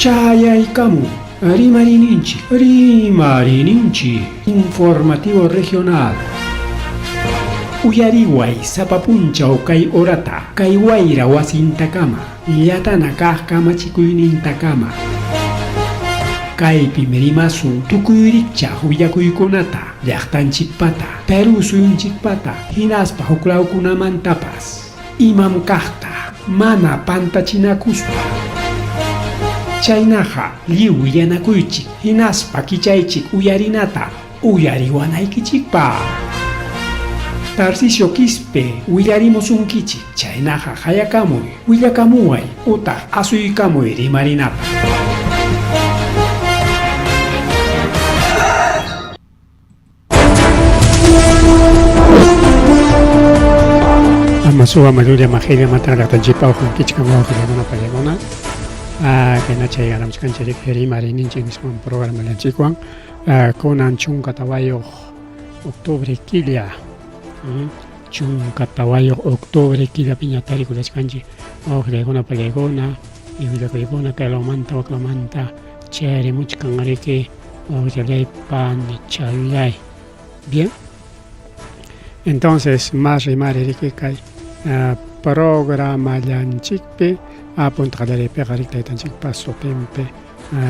Chayaykamu, Rimarininchi, informativo regional. Uyariway, sapapunchaw kay orata, kay wayra wasintakama, yatana kaq kamachikuynintakama. Kaypi mirimasun tukuyrichaq willakuykunata, llaqtanchikpata, Peru suyunchikpata, hinaspa huklawkunamantapas, imam kaqta, mana pantachinakuspa. Chaynaqa lliw willanakuychik, hinaspa kichaychik uyarinata, uyariwanaykichikpa. Tarcisio Quispe, willarimusunkichik, chaynaqa hayakamuy, willakamuway, utaq asuykamuy rimarinapa. Amasuwa maluria mahiria mataraqtanchikpa uqankichkama uqillamuna pallamuna. Kena chaygaramchkanchik rimarininchik nisman programa lanchikwan. Kunan chunka tawayuq octubre killa. Chunka tawayuq octubre killa piña tarikulachkanchik uqillamuna pallaykuna y willakuykuna kaylawmanta waklamanta chayarimuchkan ariki uqillaypa nichallay. Bien. Entonces, más rimari riki kay programa llanchikpi apunta qadaripi qariktaytanchikpa sutinpi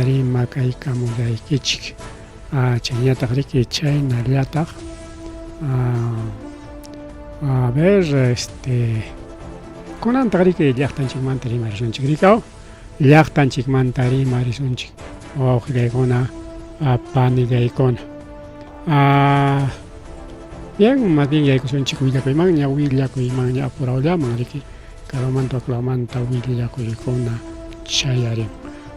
rima kaykamullaykichik. Chaynataq riki chaynallataq a ver kunantaq riki llaqtanchikmanta rimarisunchik rikaw llaqtanchikmanta rimarisunchik wawqillaykuna panillaykuna. Bien, más bien yaykusunchik willakuymanña willakuymanña apurawllaman riki kaymanta waklamanta willakuykuna chayarin.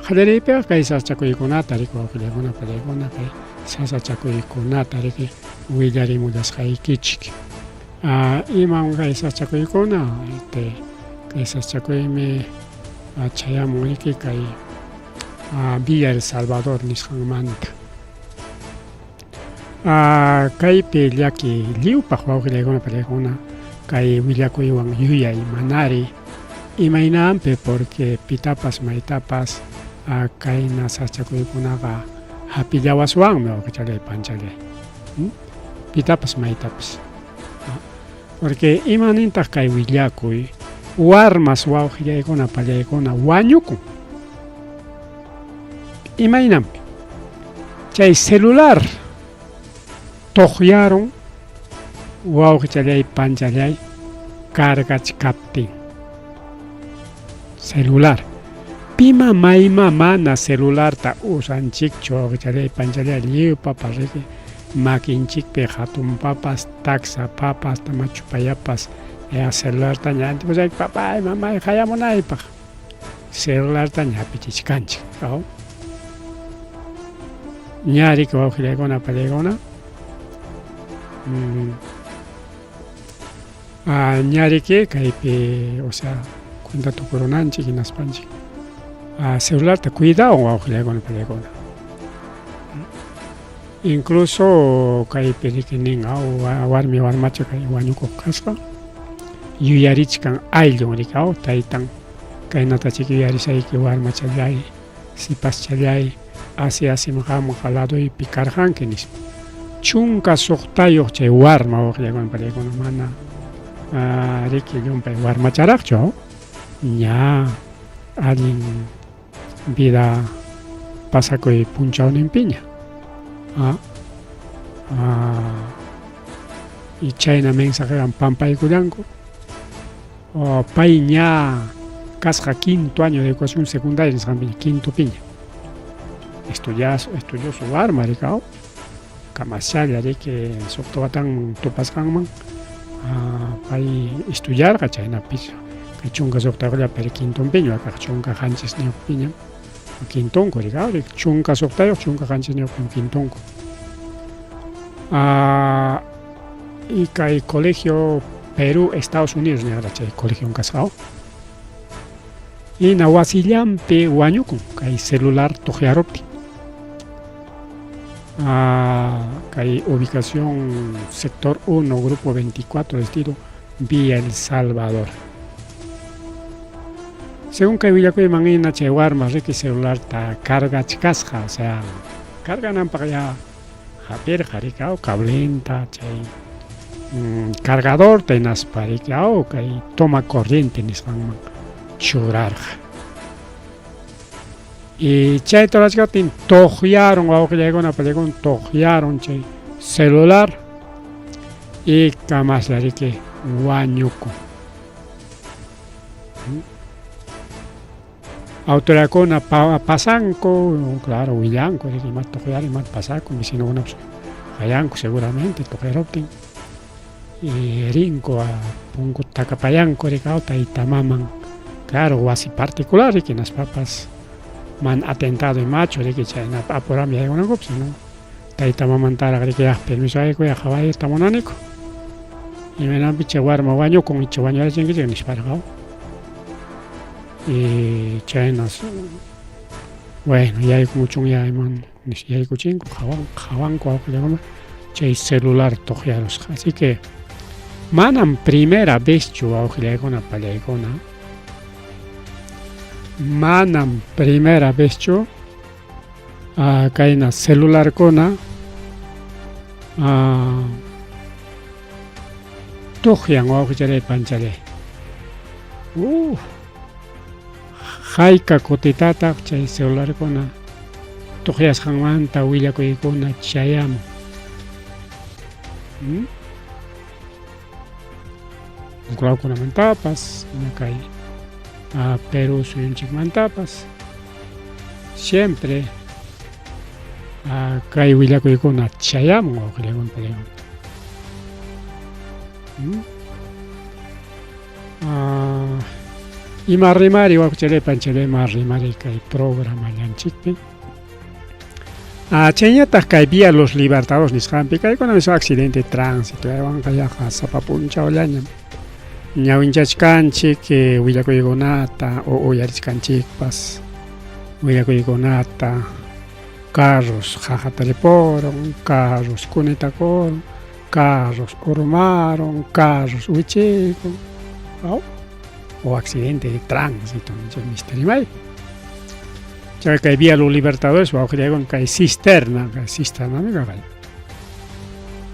Qadaripiqa kay sasachakuykunata riki wawqillaykuna pallaykuna kay sasachakuykunata riki willarimulasqaykichik. Iman kay sasachakuykuna kay sasachakuymi chayamun riki kay Villa El Salvador nisqanmanta. Kaypi llaki lliwpaq wawqillaykuna pallaykuna kay willakuywan yuyay manari imaynanpi porque pitapas maytapas kayna sasachakuykunaqa hapillawaswanmi wawqichalay panchalay pitapas maytapas porque imanintaq kay willakuy warmas wawqillaykuna pallaykuna wañukun imaynanpi chay celular toqllaron wawqichalay panchalay kargachkaptin celular pima mayma mana celularta usanchikchu wawqichalay panchalay lliwpapas riki makinchikpi hatun papas taxa papas tamachupayapas celularta ñantipusayki papay mamay hayamunaypaq celularta ñapichichkanchik ña riki wawqillaykuna pallaykuna ñariki kaypi o sea cuenta tukurunanchik hinaspanchik celularta cuidado wawqillaykuna pallaykuna incluso kaypi riki nin warmi warmacha kay wañukuq kasqa yuyarichkan ayllun riki taytan kaynatachik yuyarisayki warmachallay sipaschallay asima qamqa laduypi karqanki nispa chunka suqtayuq chay warma wawqillaykuna pallaykuna mana riki llumpay warmacharaqchu ña allin vida pasakuy punchawninpiña y chayna mensajewan pampaykullanku pay ña kasqa quinto año de educación secundaria nisqanpiña quinto piña estudió su warma rikaw kamashalla riki suqta watan tupasqanman pay estudiarqa chaynapis kay chunka suqtayuqllapi quintonpiña kaq chunka qanchis niyuqpiña quintonku rikaw chunka suqtayuq chunka qanchis niyuqpim quintonku y kay colegio Perú Estados Unidos niqra chay colegio kasqaw hina wasillanpi wañukun kay celular tuqyaruptin kay ubicación sector 1 grupo 24 destino Villa El Salvador Según que Villacuy Manina, che warma, riqui celular ta carga chicasja, o sea, carga para ya Javier Jaricao, cablenta, che, cargador tenas paricao, que toma corriente en Islam, churar. Y che, todas las que tojiaron, o que llegó una película, tojiaron, che, celular y camas la rique guañuco. Autoracona pasanco, claro, Willanco, que más tojear y más pasaco, mi sino una Hayanco seguramente, tojeroptin. Y rinco a pungo tacapayanco, recauta y tamaman, claro, o así particular, y que las papas man atentado y macho, de que se han apurado mi una copsa, ¿no? Taitamaman tara, que ya permiso a eco y a Hawaii, tamonanico. Y me han piche guarma baño con icho baño de chingue, ni espargao. Y chenas, bueno, ya hay mucho, ya hay man, ya hay cuchingo, jabanco, algo que llaman, chay celular tojearos. Así que, manan primera vez yo a ojilegona palegona. Manan primera vez yo a caina celular cona a tojean o ojile panchale. Haika kotitata chay celular kona tojeas hangmanta Villacuy kona chayam. Claro, con mantapas, una calle a Perú soy un chico mantapas. Siempre a calle Villacuy con a Chayam o que le hago un peligro. Y más rimar, igual que le panchele más rimar y que hay programa ya en chique. A Cheñatas que vía los libertados ni scampi, que hay con ese accidente de tránsito, van a callar a Zapapuncha o Llañam. Ñawinchachkanchik que Villacuygonata o Uyarichkanchik pas Villacuygonata carros jajataleporon, carros cunetacoron, carros ormaron, carros huichicon, o accidente de tránsito, no misterio mai. Ya que había los libertadores, o que con que cisterna me cagai.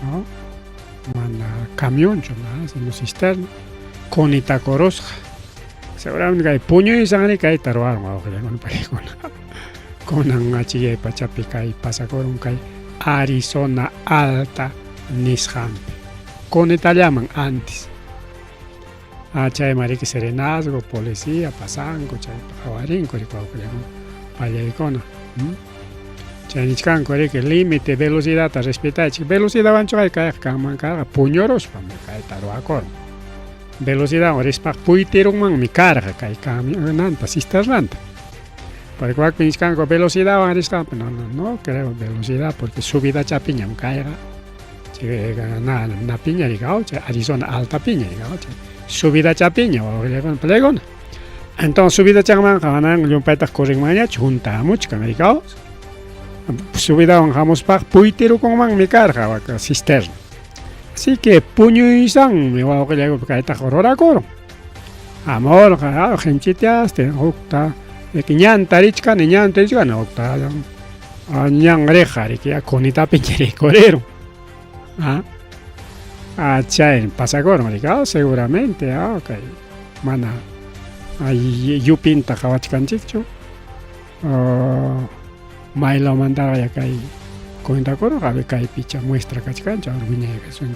¿No? Manda camión, yo no cisterna. Con Itacoros, seguramente que hay puño y sangre que hay taruar, con película. Con un achille pachapica y pasacorum que hay Arizona Alta Nishampe. Con llaman antes. Chay marique serenazgo, policía, pasanco, chay jawarín, payaicona. Chay nichcan, que límite, velocidad, respetar, velocidad vancho hay que caer puñoros, para me caer taruacor. Velocidad, ahora es para puitero mi carga, que hay cambio, nanta, cisternanta. Por el cual piniscan con velocidad, ahora está, no creo velocidad, porque subida chapiña, me caiga. Una piña, digamos, Arizona alta piña, digamos, subida chapiña, o plegona. Entonces, subida chaman, ganan, yo petas corren mañana, junta mucho, digamos. Subida, vamos para puitero con mi carga, cisterna. Así que puño y sang, me voy a coger porque está jorora coro. Amor, genchitas, te octa, de que ñanta richka, ni ñanta richka, no octa, ñan reja, y que conita piñere corero. Chaen, pasa coro, maricado, seguramente, ok. Mana, ahí yo pinta jabachcanchicho. Mailo mandaba ya caí. Cuenta coro, a ver cae picha muestra cachcancha, orguña que son.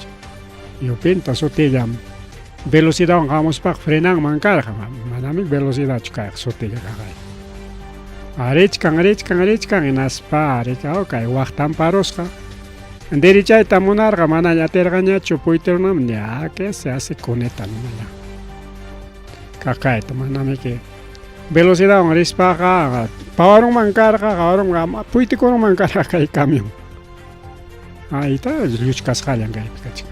Yo pinta sotella. Velocidad vamos para frenar mancar, manami velocidad chuka sotella cagai. Arechkan en aspa, arecha, ok, wachtan parosca. En derecha está monarca, mana ya tergaña chupuiternam, ya que se hace coneta, no ya. Cacaeta, manami que. Velocidad un rispaga, pawaron mancarga, ahora puite con mancarga cae camión. Ahí está, luchas jalan cae picachica.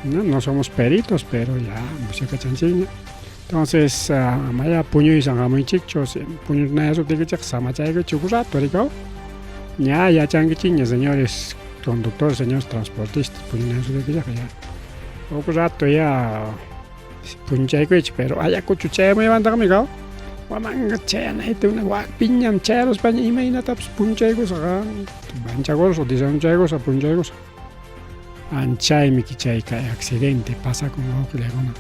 No somos peritos, pero ya, música chanchiña. Entonces, maya puño y sanga muy chichos, puño na eso tiene que samachai que chucurato, rico. Ya changuichiña, señores conductores, señores transportistas, puño na eso tiene que ya. Poco rato ya punchaykuch pero ayakuchu chayamuymantaqa wamanga chayanayta una wakpiñam chayaruspaña imaynatapas punchaykusaqa manchakursa desanchaykusa punchaykusa anchaymi chay kay accidente pasakun wawqillaykuna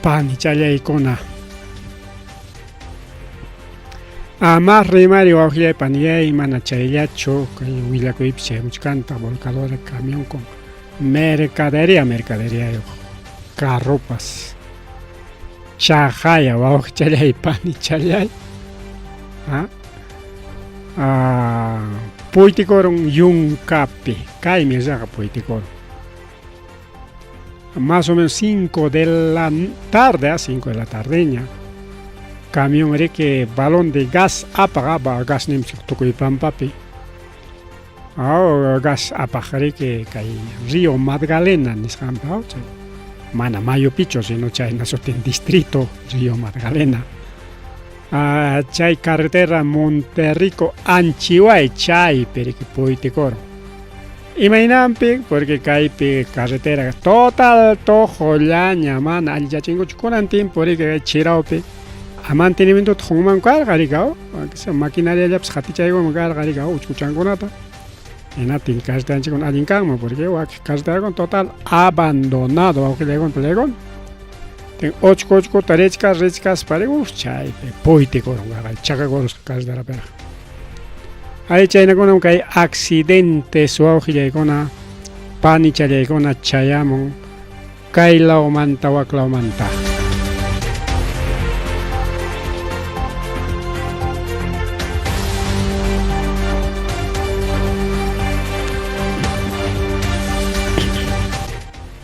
pani challaykuna mas rimari wawqillay panillay mana chayllachu kay willakuypis chaymuchkanta volcadora camión con mercadería carropas chajaya wawqi challay pani challay puytikoron yunkapi kaymi llaqa puytikoron más o menos 5 de la tarde 5 de la tardeña camión riki balón de gas apagaba gas nimchuk Tukuypampapi gas apagarique kay Río Magdalena nisqanpa chay mana Mayopichu sino chayna sutin distrito Río Magdalena chay carretera Monterrico Anchiway chaypi riki puytikoron imaynanpi porque kaypi carretera total tojollaña mana allillachinkuchu kunan tiempo riki chirawpi mantenimiento thongman karqa maquinariallapas qatichaywan karqa uchkuchankunata enatin carreterancikun allin kanman porque waki carreterawan total abandonado wawqillaykunta llaykuna ochkuta rechkaspa chaypi puytikoron chakakurusqa carreterapira chaynakunam kay accidentes wawqillaykuna pani challaykuna chayamun kay lawmanta wak lawmanta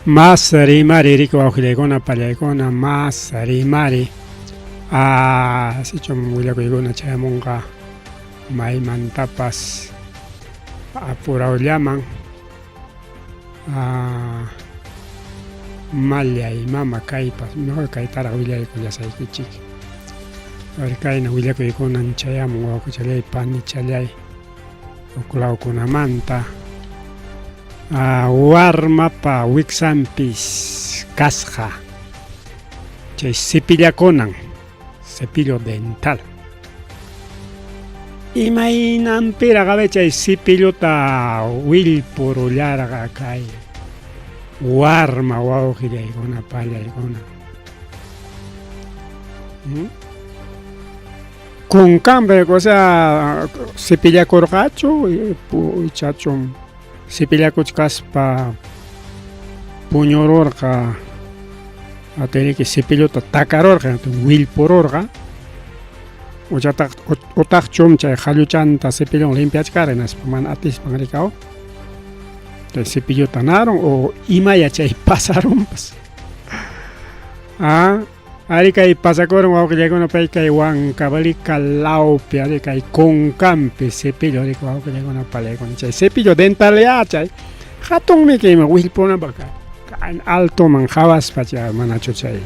mas rimari riki wawqillaykuna pallaykuna mas rimari sichum willakuykuna chayamunqa maymantapas apurawllaman mallay mama kaypas mejor kaytaraq willaykullasaykichik kayna willakuykunan chayamun wawqi challay pani challay uklawkunamanta warmapa wiksanpis kasqa chay cepillakunan cepillo dental imaynanpiraq chay cepillota willpurullarqa kay warma wawqillaykuna pallaykuna kunkanpi o sea cepillakurqachu ichachum cepillakuchkaspa puñururqa atiriki cepillota takarurqa willpururqa utaqchum chay halluchanta cepillon limpiachkari naspa mana atispan rikaw chay cepillota naron o imaya chay pasarunpas ari kay pasakuron wawqillaykuna pay kay Huancavelica lawpi ari kay kunkanpi cepillo riki wawqillaykuna pallaykuna chay cepillo dental chay hatunmi kayman willpunanpaq altoman hawaspa chay manachu chay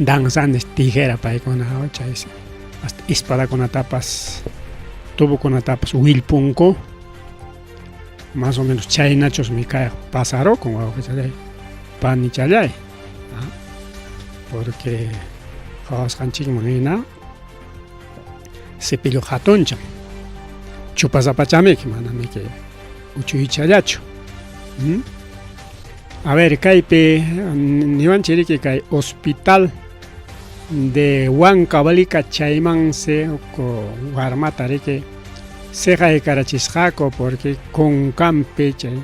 danzantes tijera paykuna chay hasta espadakunatapas tubukunatapas willpunku más o menos chaynachosmi kay pasarokun wawqi challay pani challay porque hawasqanchikman hina cepillo hatunchan chupasapachamiki manamiki uchuychallachu a ver kaypi niwanchik riki kay hospital de Huancavelica chaymanse warmata riki seqaykarachisqaku porque kunkanpi chay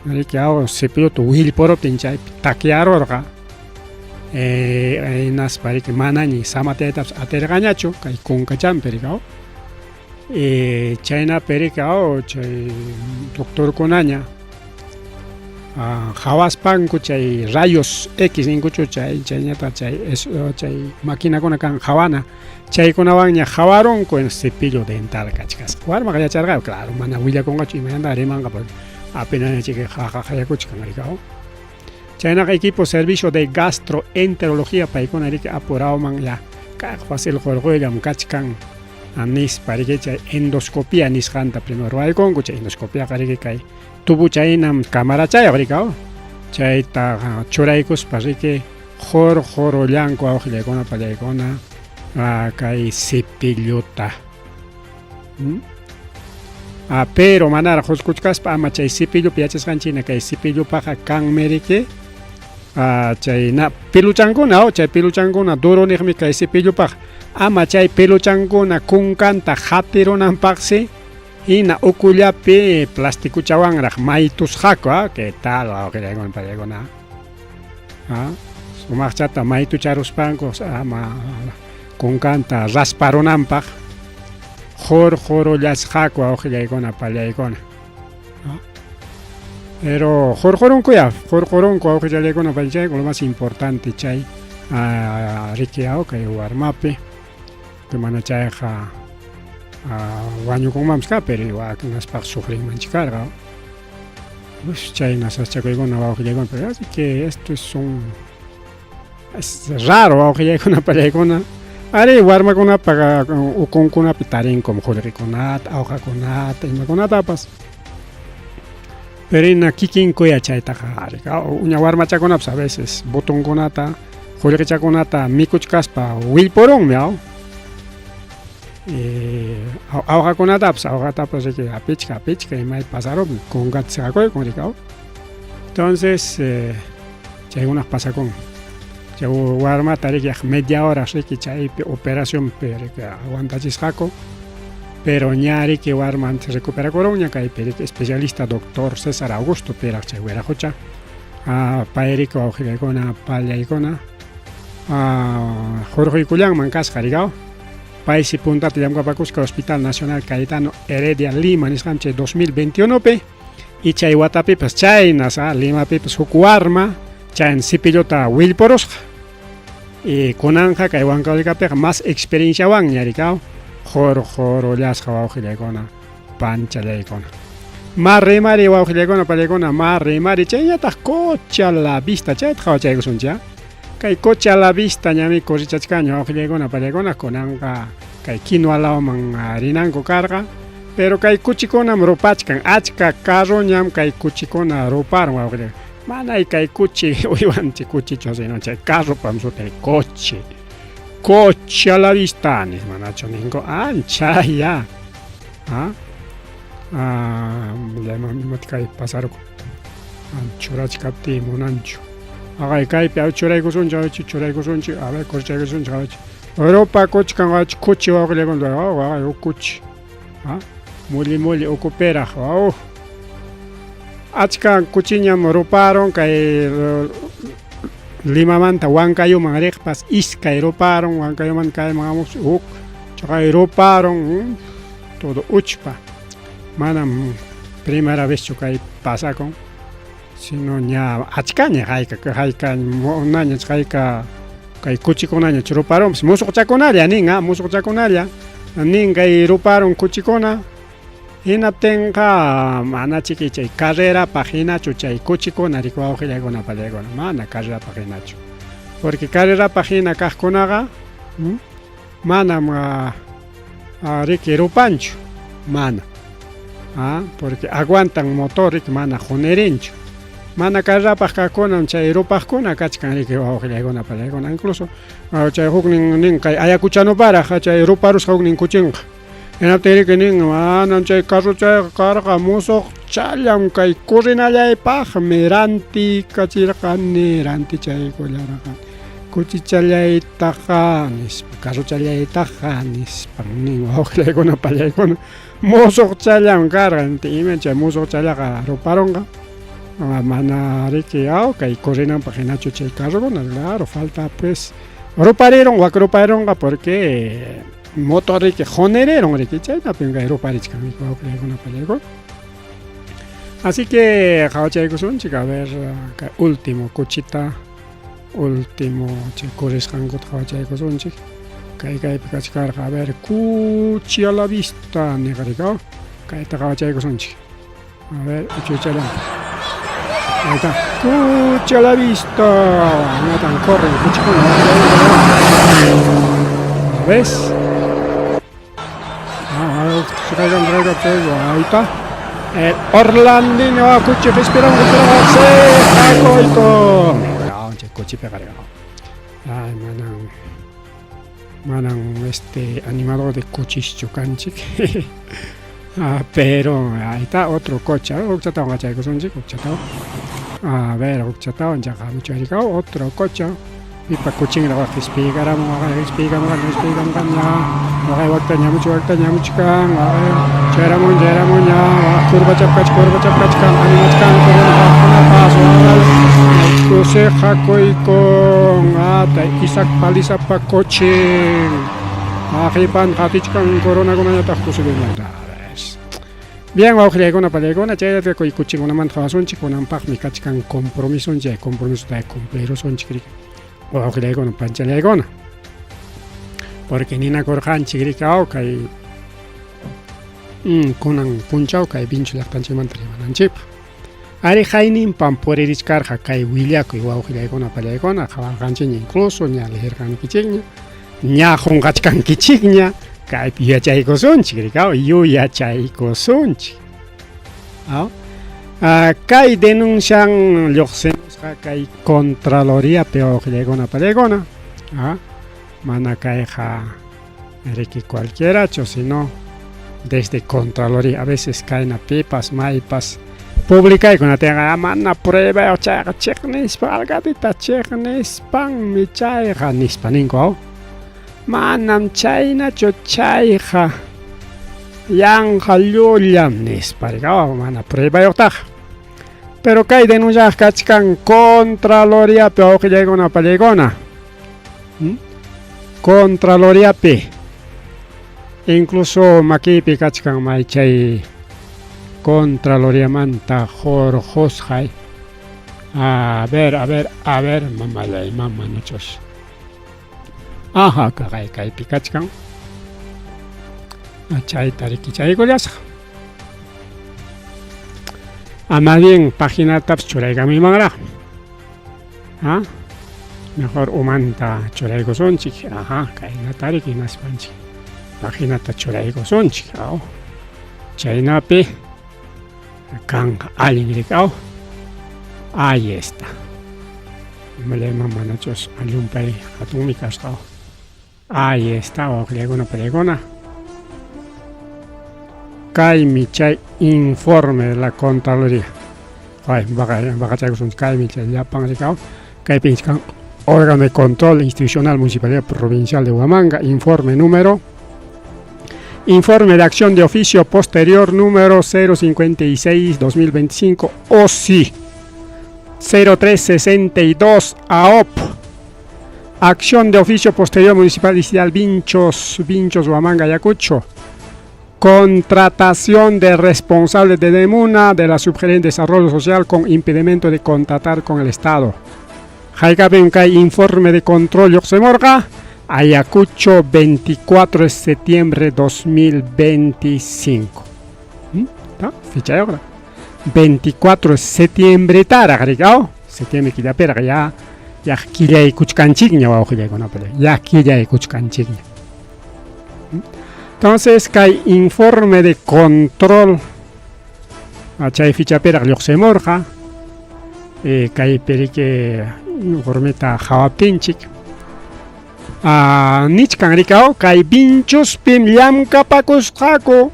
riki cepillota willpuruptin chaypi takyarurqa naspa riki manañi samataytapas atirqañachu kay kunkachampi riki chaynapi riki chay doctorkunaña hawaspanku chay rayos X ninkuchu chayñata chay maquinakuna kan hawana chaykunawanña hawarunku en cepillo dental kachkasqa warmaqa yacharqa claro mana willakunqachu imaynanta rimanqa porque apenas chiki hayakuchkan riki chaynaqa equipo servicio de gastroenterología paykuna riki apurawman ya kaq fácil qurqullam kachkan nispa riki chay endoscopia nisqanta primero ruwaykunku chay endoscopia riki kay tubu chaynam cámara chayaq riki chayta churaykuspa riki joro llanku awqillaykuna pallaykuna kay cepilluta. Pero manara qusquchkaspa ama chay cepillupi yachasqanchikna kay cepillupaqa kanmi riki chay peluchankuna chay peluchankuna duruniqmi kay cepillupaqa ama chay peluchankuna kunkanta qatirunanpaqsi hina ukullapi plastikuchawanraq maytusqaku ¿qué tal wawqillaykuna pallaykuna? Sumaqchata maytucharuspanku ama kunkanta rasparunanpaq jorollasqaku wawqillaykuna pallaykuna. Pero jorqorunku wawqillaykuna pallaykuna lo más importante chay rikiaw kay warmapi que mana chayqa wañukunmanpas pero iwakunaspaq sufrinmanchik karqa chay nasaschakuykuna wawqillaykuna pero así que esto es raro wawqillaykuna pallaykuna ari warmakunapaqa ukunkunapi tarinkum qullqikunata awqakunata imakunatapas pero ina kikinkuya chaytaqa uña warmachakunapas a veces botunkunata qullqichakunata mikuchkaspa willpurunmi awqakunatapas riki apichka imay pasarupmi kunkata siqakuykun rikaw entonces chaykunaq pasakun chay warmata riki media hora riki chaypi operacionpi riki aguantachisqaku pero ña riki warmanta recuperakurun ña kaypi riki especialista doctor César Augusto piraq chay wiraqucha pay riki wawqillaykuna pallaykuna Jorgiykullanman kasqa rikaw paysi puntata llamkapakusqa Hospital Nacional Cayetano Heredia Lima nisqanchik 2021pi y chay watapipas chaynas Limapipas huk warma chayn cepilluta willpurusqa y kunanqa kay Huancavelicapiqa más experienciawan ña rikaw jorollasqa wawqillaykuna panchallaykuna ma rimari wawqillaykuna pallaykuna ma rimari chayñataq coche a la vista chayta qhawachaykusunchik kay coche a la vista ñami corrichachkaña wawqillaykuna pallaykuna kunanqa kay Kinualaman rinanku karqa pero kay kuchikunam rupachkan achka carro ñam kay kuchikuna ruparon wawqillaykuna manay kay kuchi uywanchik kuchichu sino chay carropam sutay coche a la vista nis manachu ninku anchaya imati kay pasarku churachkapti munanchu kaypi churaykusunchik a ver corchaykusunchik Europa kuchkan kuchi wawqillaykuna huk kuchi muli ukuperaq achka kuchiñam ruparon kay Limamanta Huancayuman riqpas iskay ruparon Huancayuman kayman hamuq huk chaqay ruparon todo uchpa manam primera vez kay pasakun sino ña achkaña hayka munaña hayka kay kuchikunaña ruparon musuqchakunalla nin kay ruparon kuchikuna hinaptinqa mana chiki chay carrerapaq hinachu chay kuchikuna riki wawqillaykuna pallaykuna mana carrerapaq hinachu porque carrerapaq hina kaqkunaqa manam riki rupanchu mana porque aguantan motor riki mana qunerinchu mana carrerapaq kaqkunam chay rupaqkuna kachkan riki wawqillaykuna pallaykuna incluso chay huknin kay Ayacuchanuparaq chay ruparusqa huknin kuchinqa hinaptin riki nin manan chay carro chayqa karqa musuq challam kay kurinallaypaqmi rantikachirqani rantichaykullaraqani kuchichallaytaqa nispa carro challaytaqa nispa nin wawqillaykuna pallaykuna musuq challam karqa iman chay musuq challaqa ruparonqa mana riki kay kurinanpaq hinachu chay carrokuna claro falta pues ruparonqa porque motor riki qonereron riki chaynapi kay ruparichkan riki wawqillaykuna pallaykuna así que qhawachaykusunchik a ver kay último kuchita último chay kurisqankuta qhawachaykusunchik kaypi kachkarqa a ver cuchi a la vista niqa riki kayta qhawachaykusunchik a ver uchuychallaman ahí está cuchi a la vista ñatan corren kuchikuna ¿ves? Ahí está El Orlandino cuchi respira un se coito. Cochi pegareo. Ay, manan animador de cochis chocanchi. Pero ahí está otro coche. Ochatao gachai son chico, ochatao. A ver, ochatao ya mucho otro coche. Y para coching la vas a explicar, ya. Waktunya mucho kan. Jeramon ya. Kurba chapkach kan. Animach kan corona paso. José Jacoy con Isaac Paliza pa coching. Ajipan hatichkan corona con ayata José bien, vamos a una palegona, ya te coy coching una manta son chico, una pag mi cachkan compromiso de cumplir son chico. Vamos a una pancha legona. Porque ni na corjan chigricao kai kunan punchao kai bincho la pancha mantri manan chip. Ari jainin pamporerich karja kai wiliako y vamos a una palegona, jaban ganchin incluso ni alejer gan kichigna. Nya hongachkan kichigna. Kai yachay ko sonchi grikao yu yachay ko sonchi. Kai denuncian lyoxenos kai contraloría peo legona palegona. Mana kai ja eriki cualquiera, sino desde contraloría a veces caen a pipas, maipas. Publica y cuando tenga mana prueba o chaga cheknis palgatita cheknis pan mi chaiga nispaninko. Manam China chochaiha yang halulyam nisparigao mana prueba yokta. Pero kai denuncias kachkan contraloría pe o llega una palegona. Contraloría pe. Incluso makipi kachkan maichay contraloría manta jorjosjai. A ver, mamá nochos. Ajá, kai pikachkan. Chay tariki chay golyasa. Más bien página taps churaigami mangra. Mejor umanta churaigo sonchik. Ajá, kai na tariki naspanchi. Página ta churaigo sonchik. Chayna pe kan alingrikao. Ahí está. Me mamá nachos alumpay atumicas. Ahí está, o una pregona. Kai Michay informe de la Contraloría. Kai Michay ya panglicao. Kai Pinchkan, órgano de control institucional municipalidad provincial de Huamanga. Informe de acción de oficio posterior número 056-2025 OSI 0362 AOP. Acción de oficio posterior municipal distrital Vinchos, Huamanga, Ayacucho. Contratación de responsables de Demuna de la Subgerencia de Desarrollo Social con impedimento de contratar con el Estado. Jaigabenkai informe de control Yoxemorga, Ayacucho, 24 de septiembre 2025. Ficha de obra. 24 de septiembre, septiembre que ya ya quilla kuchkanchigna va con apele ya quilla kuchkanchigna. Entonces hay informe de control chay ficha pera lyoxemorja kai perique informeta jawapinchik nichkan rikao kai binchos pim llam kapakusqaku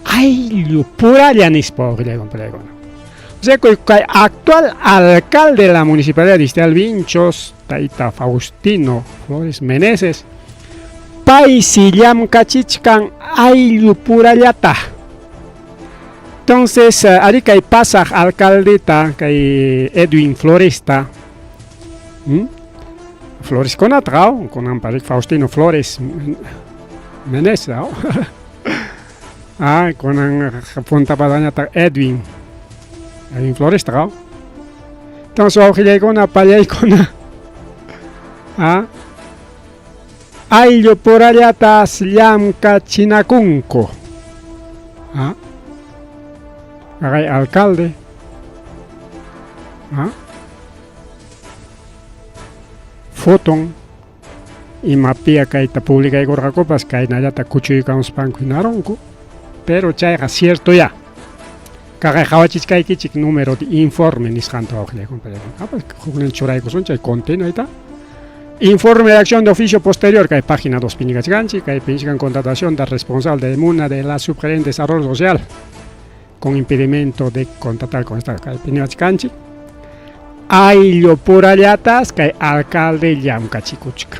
ayllu puralyanispa complegon. O sea, que el actual alcalde de la Municipalidad Distrital Vinchos, Taita Faustino Flores Meneses, Paisillam Cachichcan Ayllu Purallata. Entonces, ahí que pasa alcaldeta, que Edwin Floresta, Flores con atrao, con Amparic Faustino Flores Meneses, con un punta padaña Edwin Floresta. Entonces, hoy llega una payaycona. Ayllu Purallata Slam Cachinacunco. Alcalde. Foton. Y mapia caita pública y gorracopas, cainayata cuchuy causpanco y naronco. Pero chaiga cierto ya. Kaga hawachishkaiki chik número de informe nisqanta oqle compañero. Pues juglen churayko son chay conteno ahí está. Informe de acción de oficio posterior, que hay página 2 pinigachganchi, que hay pinchigan contratación del responsable de MUNA de la Subgerente de Desarrollo Social con impedimento de contratar con esta que hay pinigachganchi. Hay lo por allatas que hay alcalde Llamcachicuchca.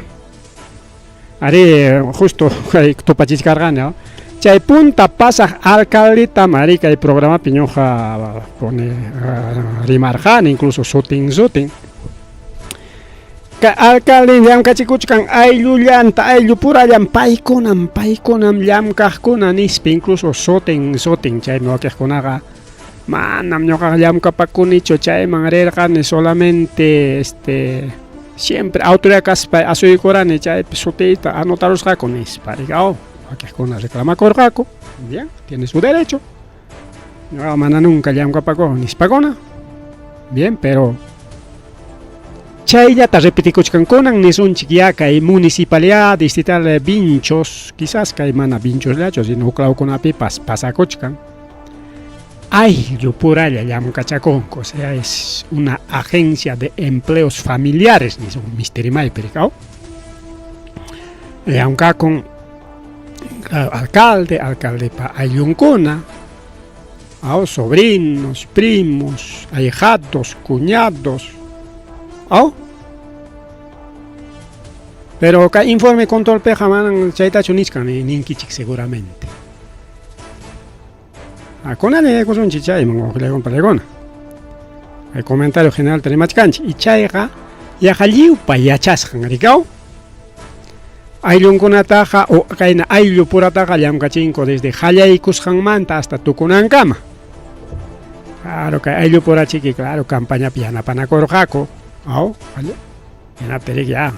Haré justo que topachiscargana. Chay punta pasa alcaldita marica el programa piñoja pone rimarjan incluso shooting. Alcalde Llamcachicuchcan ayllu llanta ayllu pura paykunam llamkaqkuna nispi incluso shooting chay ñuqakunaqa manam ñuqa llamkapakunichu chayman rirqani solamente siempre autoridad kaspa asuykurani chay shutita anotarusqaku nispa riqa ñuqakuna reclamakurqaku bien tiene su derecho ñuqa mana nunca llamkapakuq nispakuna bien pero chayllata repetikuchkankunan nisunchik ya kay municipalidad distrital Vinchos quizás kay mana Vinchoslachu sino uklawkunapi pasakuchkan ayllu puralla llamkachakunku, o sea es una agencia de empleos familiares nisun misterimay perikao llamkakun alcalde pa ayunkuna sobrinos, primos, ahijados, cuñados. Pero que informe control peja man chaita chuniscan ninkichik seguramente. Conale con chichay mango le con palegona. El comentario general telemachkanchi y chaiga ya jaliu pa yachaskan rikao. Aylun kunataja o kaina aylu purataja llamkachinko desde Jallay Kushanmanta hasta Tukunankama. Claro que aylu purachiki claro campaña piana panakorjako. ¿Vale? En ya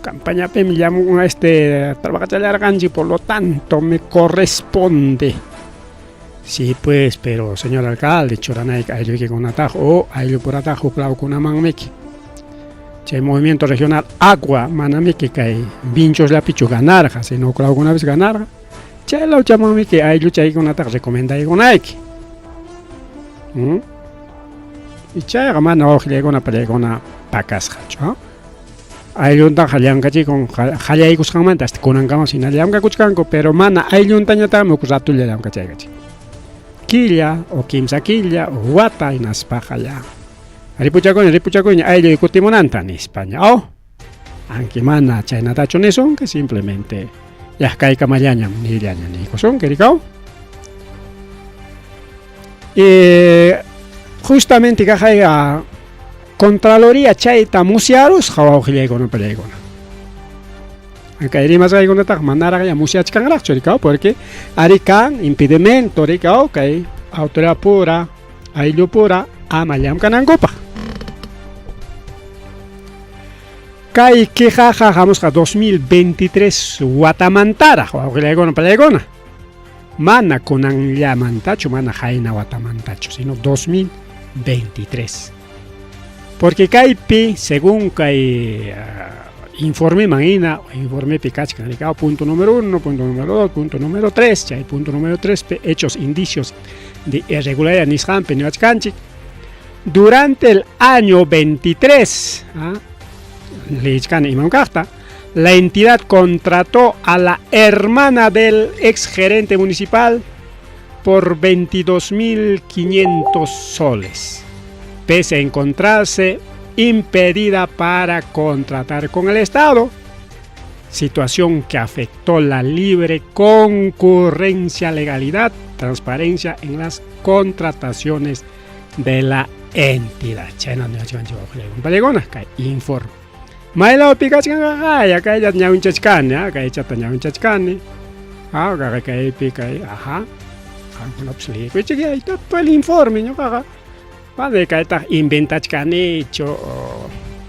campaña me llamo trabajar ganji, por lo tanto me corresponde. Sí, pues, pero señor alcalde, choranay aylu que con atajo o aylu por atajo claro con una manmeki. Che movimiento regional agua manameki que Vinchos la pichu ganarja, si no claro una vez ganarja. Che lo llamamos que aylu chay con atajo recomienda y con aiki. Y chayqa mana uqllaykuna pallaykuna pakasqachu ayllunta llamkachi con qallaykusqanmanta hasta kunankama sina llamkakuchkanku pero mana aylluntañatami uk ratulla llamkachaykachi killa o kimsa killa o wata hinaspaqa ya ripuchakuyña ayllu kutimunanta nispaña aunque mana chaynatachu nisunki simplemente llaqkayqa mallañam nillaña nikusunki rikao justamente que hay Contraloría chayta musiarus jawawqillaykunapa pallaykuna. Aunque irimas kaykunataq manara ya musiachkanraqchu rikao porque ari kan impedimento rikao kay autoridad pura ayllu pura ama llamkanankupaq. Kay qijaqa hamusqa 2023 watamantara jawawqillaykunapa pallaykuna. Mana kunanllamantachu mana hayna watamantachu sino 2023 porque kaypi según kay informe manina informe picachka punto número 1 punto número 2 punto número 3 chay punto número 3 hechos indicios de irregularidad nisqanpi niwachkanchik durante el año 23 lichkani imankaqta la entidad contrató a la hermana del ex gerente municipal por 22.500 soles, pese a encontrarse impedida para contratar con el Estado, situación que afectó la libre concurrencia, legalidad, transparencia en las contrataciones de la entidad. Informe. Maila pikachkan ya kaya ñawinchachkani kay chata ñawinchachkani kay pikay no pues le hay todo el informe no vale kay ta inventachkani cho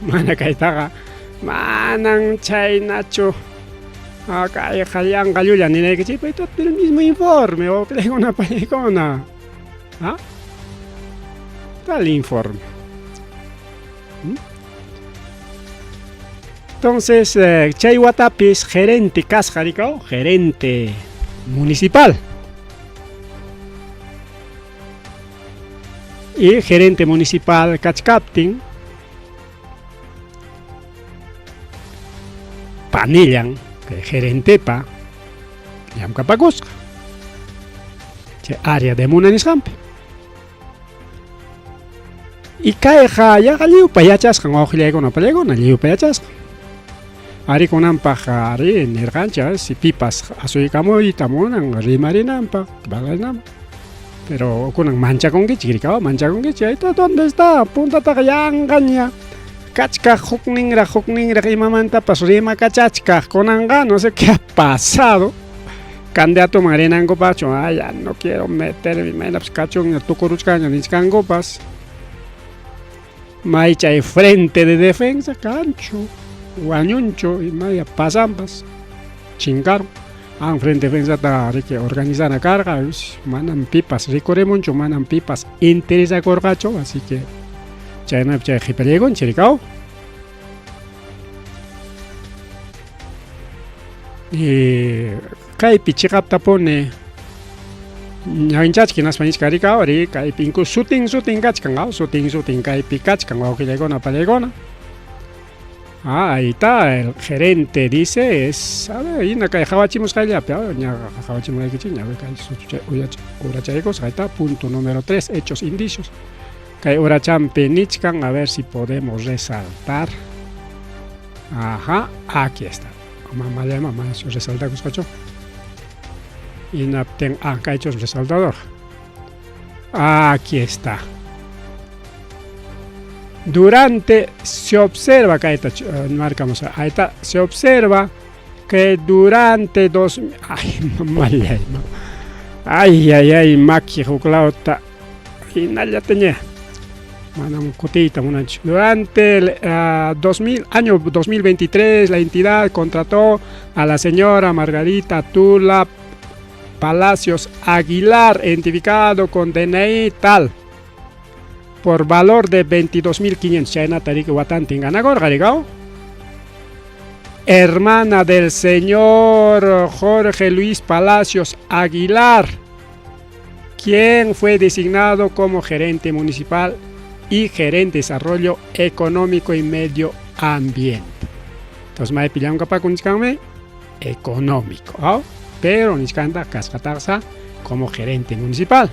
mana kay ta manan chaynacho kay hayan gallulla ni que pues todo el mismo informe o plegona palegona tal informe. Entonces, Chay Watapis, gerente Casjaricao, gerente municipal. y gerente municipal Cachcaptin, Panillan, que gerentepa, Yamcapacusca, área de Munanishampe. Y caeja ya liu payachas con ojilya con apelego, liu payachas. Ari con ampaja, ari en el gancha, si pipas, azuicamo y tamonan, rimarinampa, balanam. Pero con mancha con gichiricao, mancha con gichiricao, ¿dónde está? Punta tagayangaña. Cachca, hukningra, y mamanta, pasrima cachachca, con anga, no sé qué ha pasado. Candidato marenango pacho, ay, ya no quiero meter mi menaps cacho en el tucuruchcaño, ni cangopas. Maicha y frente de defensa, cancho, guañuncho y maya pasambas, chingaron. Frente de defensa está que organizar la carga, manan pipas, recorre mucho, manan pipas, interesa corgacho, así que ya no hay pelego en Chiricao. Y Kaipi chikapta pone ñawinchachki naspañis karikawari kaypi incluso shooting kachkanqa shooting kaypi kachkanqa uqillaykuna pallaykuna. Ahí está, el gerente dice es, a ver, ina kay hawachimusqayllapi, ña hawachimusqaykichik ña kay urachaykos, ahí está, punto número 3, hechos indicios. Kay urachampi nichkan, a ver si podemos resaltar. Ajá, aquí está. Mamá, yo resalta cuscacho. Y napten acá hecho resaltador. Aquí está. Durante se observa que ahí está, marcamos ahí está, se observa que durante 2000, ay, maqui juclauta y nada tenía. Manam cutita durante el año 2023 la entidad contrató a la señora Margarita Tula Palacios Aguilar, identificado con DNI tal, por valor de 22.500. Hermana del señor Jorge Luis Palacios Aguilar, quien fue designado como gerente municipal y gerente de desarrollo económico y medio ambiente. Entonces, me pillan económico, ¿no? Pero Nichkanda Cascatarza como gerente municipal.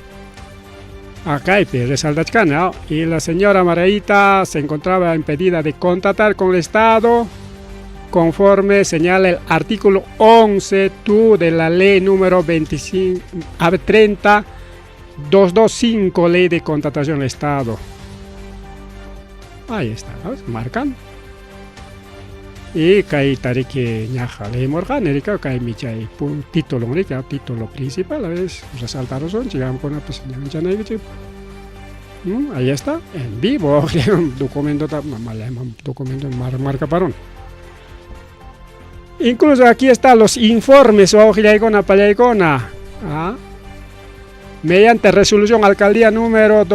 Acá resalta, ¿no? Y la señora Margarita se encontraba impedida de contratar con el Estado conforme señala el artículo 11 de la ley número 225, ley de contratación del Estado. Ahí está, ¿no? Marcan. Y cae tariki ñaja ley morgan, erika cae michay título, título principal, a veces resaltaros son, llegamos con una pequeña ahí está, en vivo, documento en marca parón. Incluso aquí están los informes o mediante resolución alcaldía número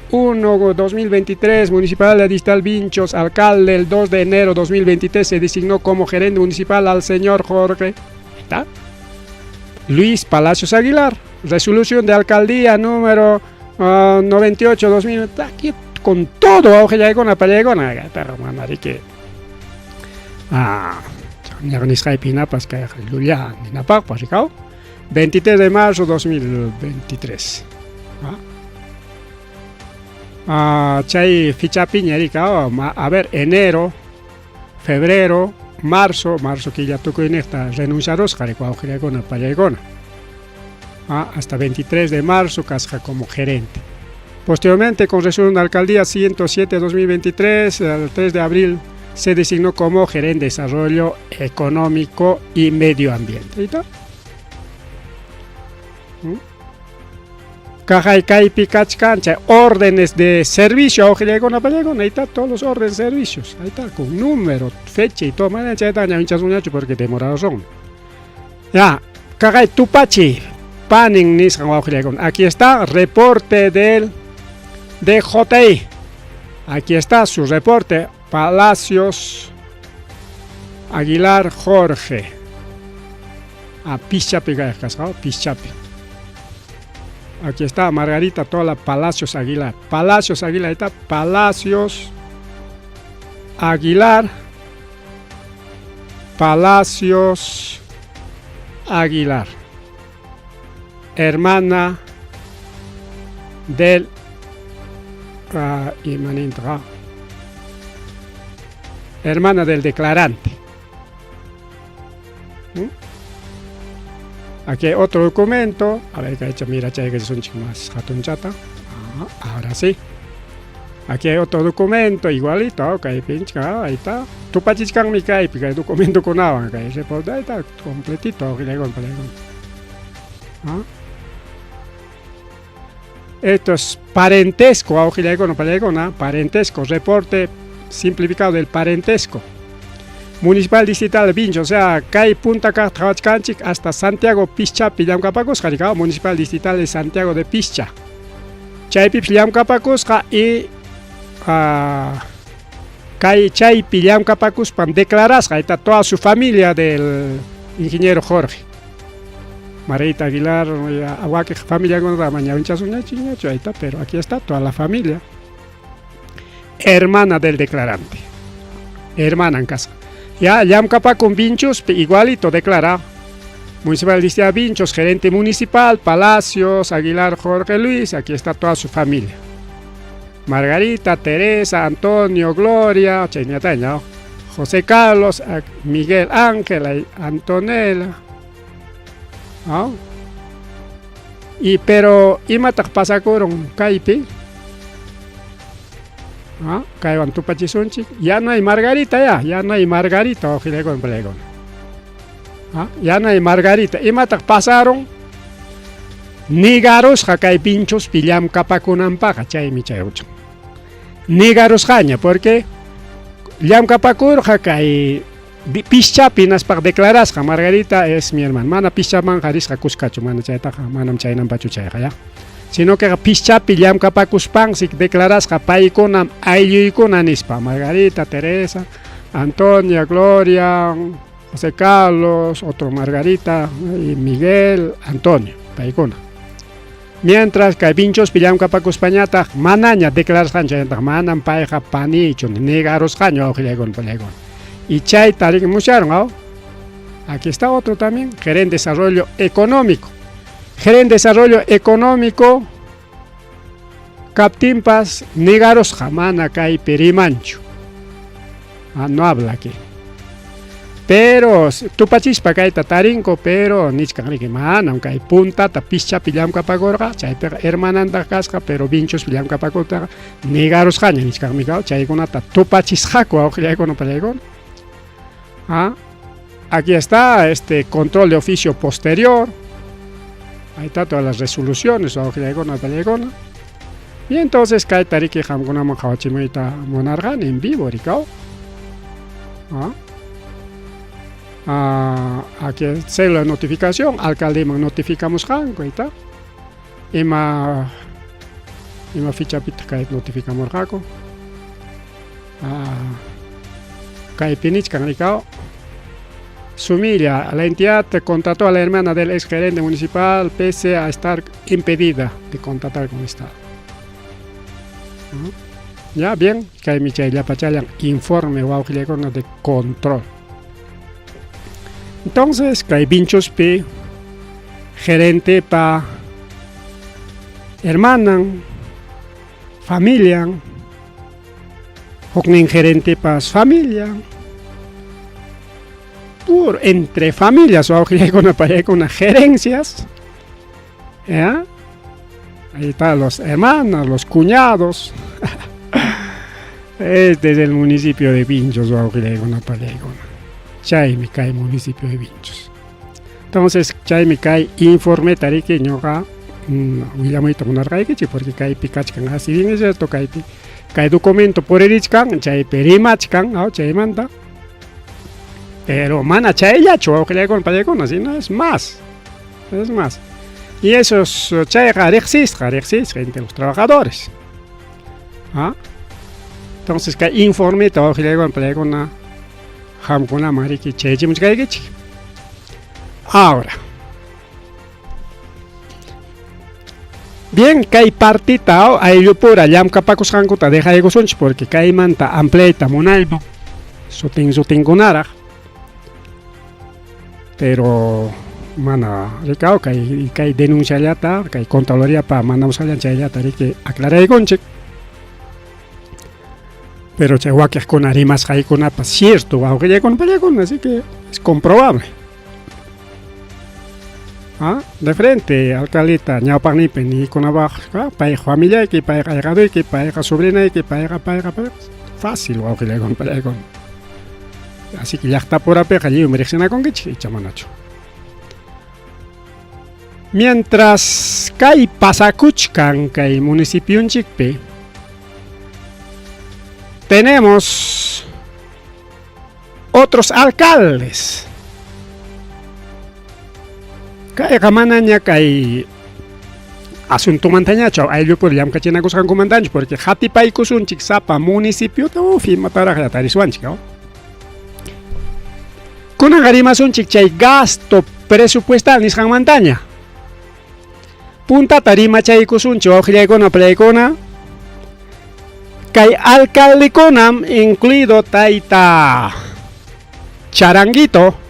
1/2023, municipal de Distal Vinchos, alcalde el 2 de enero 2023 se designó como gerente municipal al señor Jorge Luis Palacios Aguilar. Resolución de alcaldía número 98/2000, aquí con todo auge ya con la palegona, pero manari que Pinapas que Lulia Ninapak Pasicao 23 de marzo 2023. Chay ficha piñerica, a ver, enero, febrero, marzo que ya tocó en esta renunciaros, con el hasta 23 de marzo, casca como gerente. Posteriormente, con resolución de alcaldía 107/2023, el 3 de abril, se designó como gerente de desarrollo económico y medio ambiente. ¿Y tal? Caja y caipi cachcancha, órdenes de servicio, ahí está todos los órdenes de servicios, ahí está, con número, fecha y todo, porque demorados son. Ya, caja y tupachi, panin niscan, aquí está, reporte del DJI, aquí está su reporte, Palacios Aguilar Jorge, Pichapi, Pichapi. Aquí está Margarita Tola Palacios Aguilar. Palacios Aguilar, está Palacios Aguilar. Palacios Aguilar. Hermana del hermana del declarante. Aquí hay otro documento. A ver, que ha hecho, mira, que es un chico más jatun chata. Ahora sí. Aquí hay otro documento igualito. Ok, pincha, ahí está. Tu pachichan mi kai, pica el documento con agua. Ahí está completito. Esto es parentesco, parentesco, reporte simplificado del parentesco. Municipal Distrital de Vincho, o sea, Kai Punta Cartrawachcanchic hasta Santiago Pischa, Pillamcapacos, Jaricao, Municipal Distrital de Santiago de Pischa. Chaypi Pillamcapacos y Kai Chay Pillamcapacos para declarar, ahí está toda su familia del ingeniero Jorge. Marita Aguilar, Aguaque, familia con la mañana, ahí está, pero aquí está toda la familia. Hermana del declarante. Hermana en casa. Ya, Yamcapa con Vinchos, igualito declara. Municipal Distrito de Vinchos, gerente municipal, Palacios, Aguilar Jorge Luis, aquí está toda su familia. Margarita, Teresa, Antonio, Gloria, José Carlos, Miguel Ángel, Antonella. ¿Ah? Y pero imatak pasa con Caipi, Caiban tu pachisunchi, ya no hay Margarita, ya no hay Margarita, ojilegon pelegon, ya no hay Margarita, imatak pasaron Nigaros Hakai pinchos pillam kapakunan paga chay mi chayucho. Nigaros jaña porque Llam kapakur Hakai Pischa pinas para declarar que Margarita es mi hermana. Mana pischa man haris kakuskachu mana chayta manam chaynan pachu chayja ya. Sino que pischa pillam kapakuspan si declaras que paikonam ayluykunan nispa Margarita, Teresa, Antonia, Gloria, José Carlos, otro Margarita y Miguel, Antonio, paikona. Mientras que pinchos pillam kapakuspañata manaña declaras hanchayta manam paija panichun negaros haño ojilegon pelegon. Y chay tarik musharon, aquí está otro también, gerente de desarrollo económico. Gerente de desarrollo económico, Captimpas, Negaros Jamana Kai Perimancho. No habla aquí. Pero, tu pachispa Kai Tatarinco, pero, Nichkanriki Mana, aunque hay punta, tapischa, pillam capagorga, chay hermananda casca, pero vinchos pillam capagorga, Negaros Jaña, Nichkanriki, chay conata, tu pachisjaco, aunque no pelegon. Aquí está este control de oficio posterior. Ahí está todas las resoluciones. Y entonces cae tariki hamguna manjawachimita monargan en vivo, ricao. Aquí se la notificación. Alcalde notificamos hango, ahí está. Ima ficha pita cae notificamos raco. Caipinich Canricao. Sumilia, la entidad contrató a la hermana del ex gerente municipal pese a estar impedida de contratar con el Estado. Ya bien, Caimicha y la Pachalan informe o de control. Entonces, Caipinchos P, gerente pa hermana, familia. Hoknin gerente pas familia. Por entre familias o con gerencias. ¿Ya? Ahí están los hermanos, los cuñados. Este es el municipio de Vinchos o Chaymicay, municipio de Vinchos. Entonces, Chaymicay informe tarike ñoga Williamito Munargaikichi porque Kai Pikachkan así bien es esto Kai documento por erichkan, chay perimachkan, chay manda. Pero mana chay ya chuo que le con palecon así no es más. Es más. Y esos chay existe entre los trabajadores. Entonces que informe todo que le con palecon hamkuna mariki chay chimchkaikichi. Ahora Bien, kay partita ayllu pura llamkapakusqankuta dejaykusunchik porque kaymanta ampliayta munayman sutinkunaraq, pero mana rikao kay denunciallata kay Contraloriapa mandamusqallan chayllata riki aclaraykunchik, pero chay wakiqkuna rimasqaykunapas cierto wawqillaykuna así que es comprobable. De frente alcaldita ñawpaqnipi nikunapaq pay familiayki, payqa ayqaduyki, payqa sobrinayki, payqa fácil wawqillaykuna. Así que llaqtapurapiqa lliwmi riqsinakunkichik icha manachu. Mientras kay pasakuchkan kay municipionchikpi tenemos otros alcaldes. Kayqa manaña kay asuntomantañachu ayllupuri llamkachinakusqankumantañchu porque hatipaykusunchik sapa municipiota imataraq tariswanchik. Kunanqa rimasunchik chay gasto presupuestal nisqanmantaña. Puntata rimachaykusunchik wawqillaykuna pallaykuna kay alcaldekunam incluido tayta Charanguito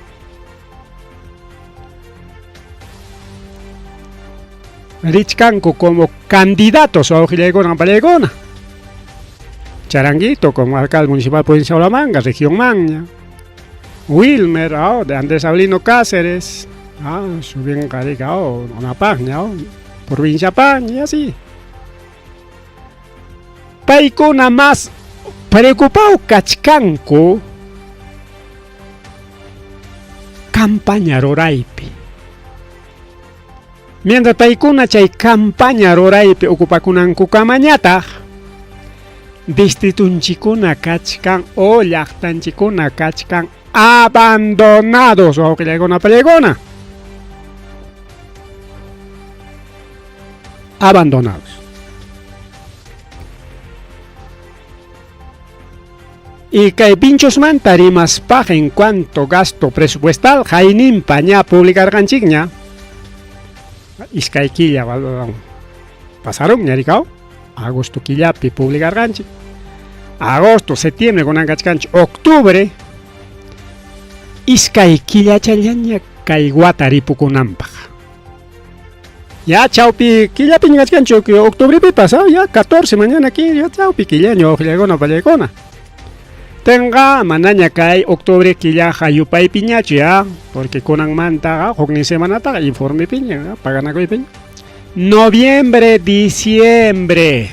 richkanku como candidatos wawqillaykuna pallaykuna. Charanguito como alcalde municipal provincia de Olamanga, región Maña. Wilmer, de Andrés Avelino Cáceres, subien carika, una página, provincia Paña, y así. Paykuna más preocupado kachkanku campaña ruraypi. Mientras paykuna chay campaña ruraypi ocupakunanku kamañataq distritunchikuna kachkan o llaqtanchikuna kachkan abandonados wawqillaykuna pallaykuna. Abandonados. Y kay pinchosmanta rimaspaq en cuanto gasto presupuestal hayninpa ña publicarqanchikña iskay killa pasaron ñarikao agosto killapi publicarqanchik, agosto septiembre kunankachkanchik, octubre iskay killachallaña kay wata ripukunanpaq. Ya chawpi killapi ñakachkanchik octubrepi pasado ya 14 mañana aquí ya chawpi killaña wawqillaykuna pallaykuna. Tenga manaña kay octubre killaqa yupaypi ñachu ya porque kunanmantaqa huknin semanataqa informe piña paganakuypi. Noviembre, diciembre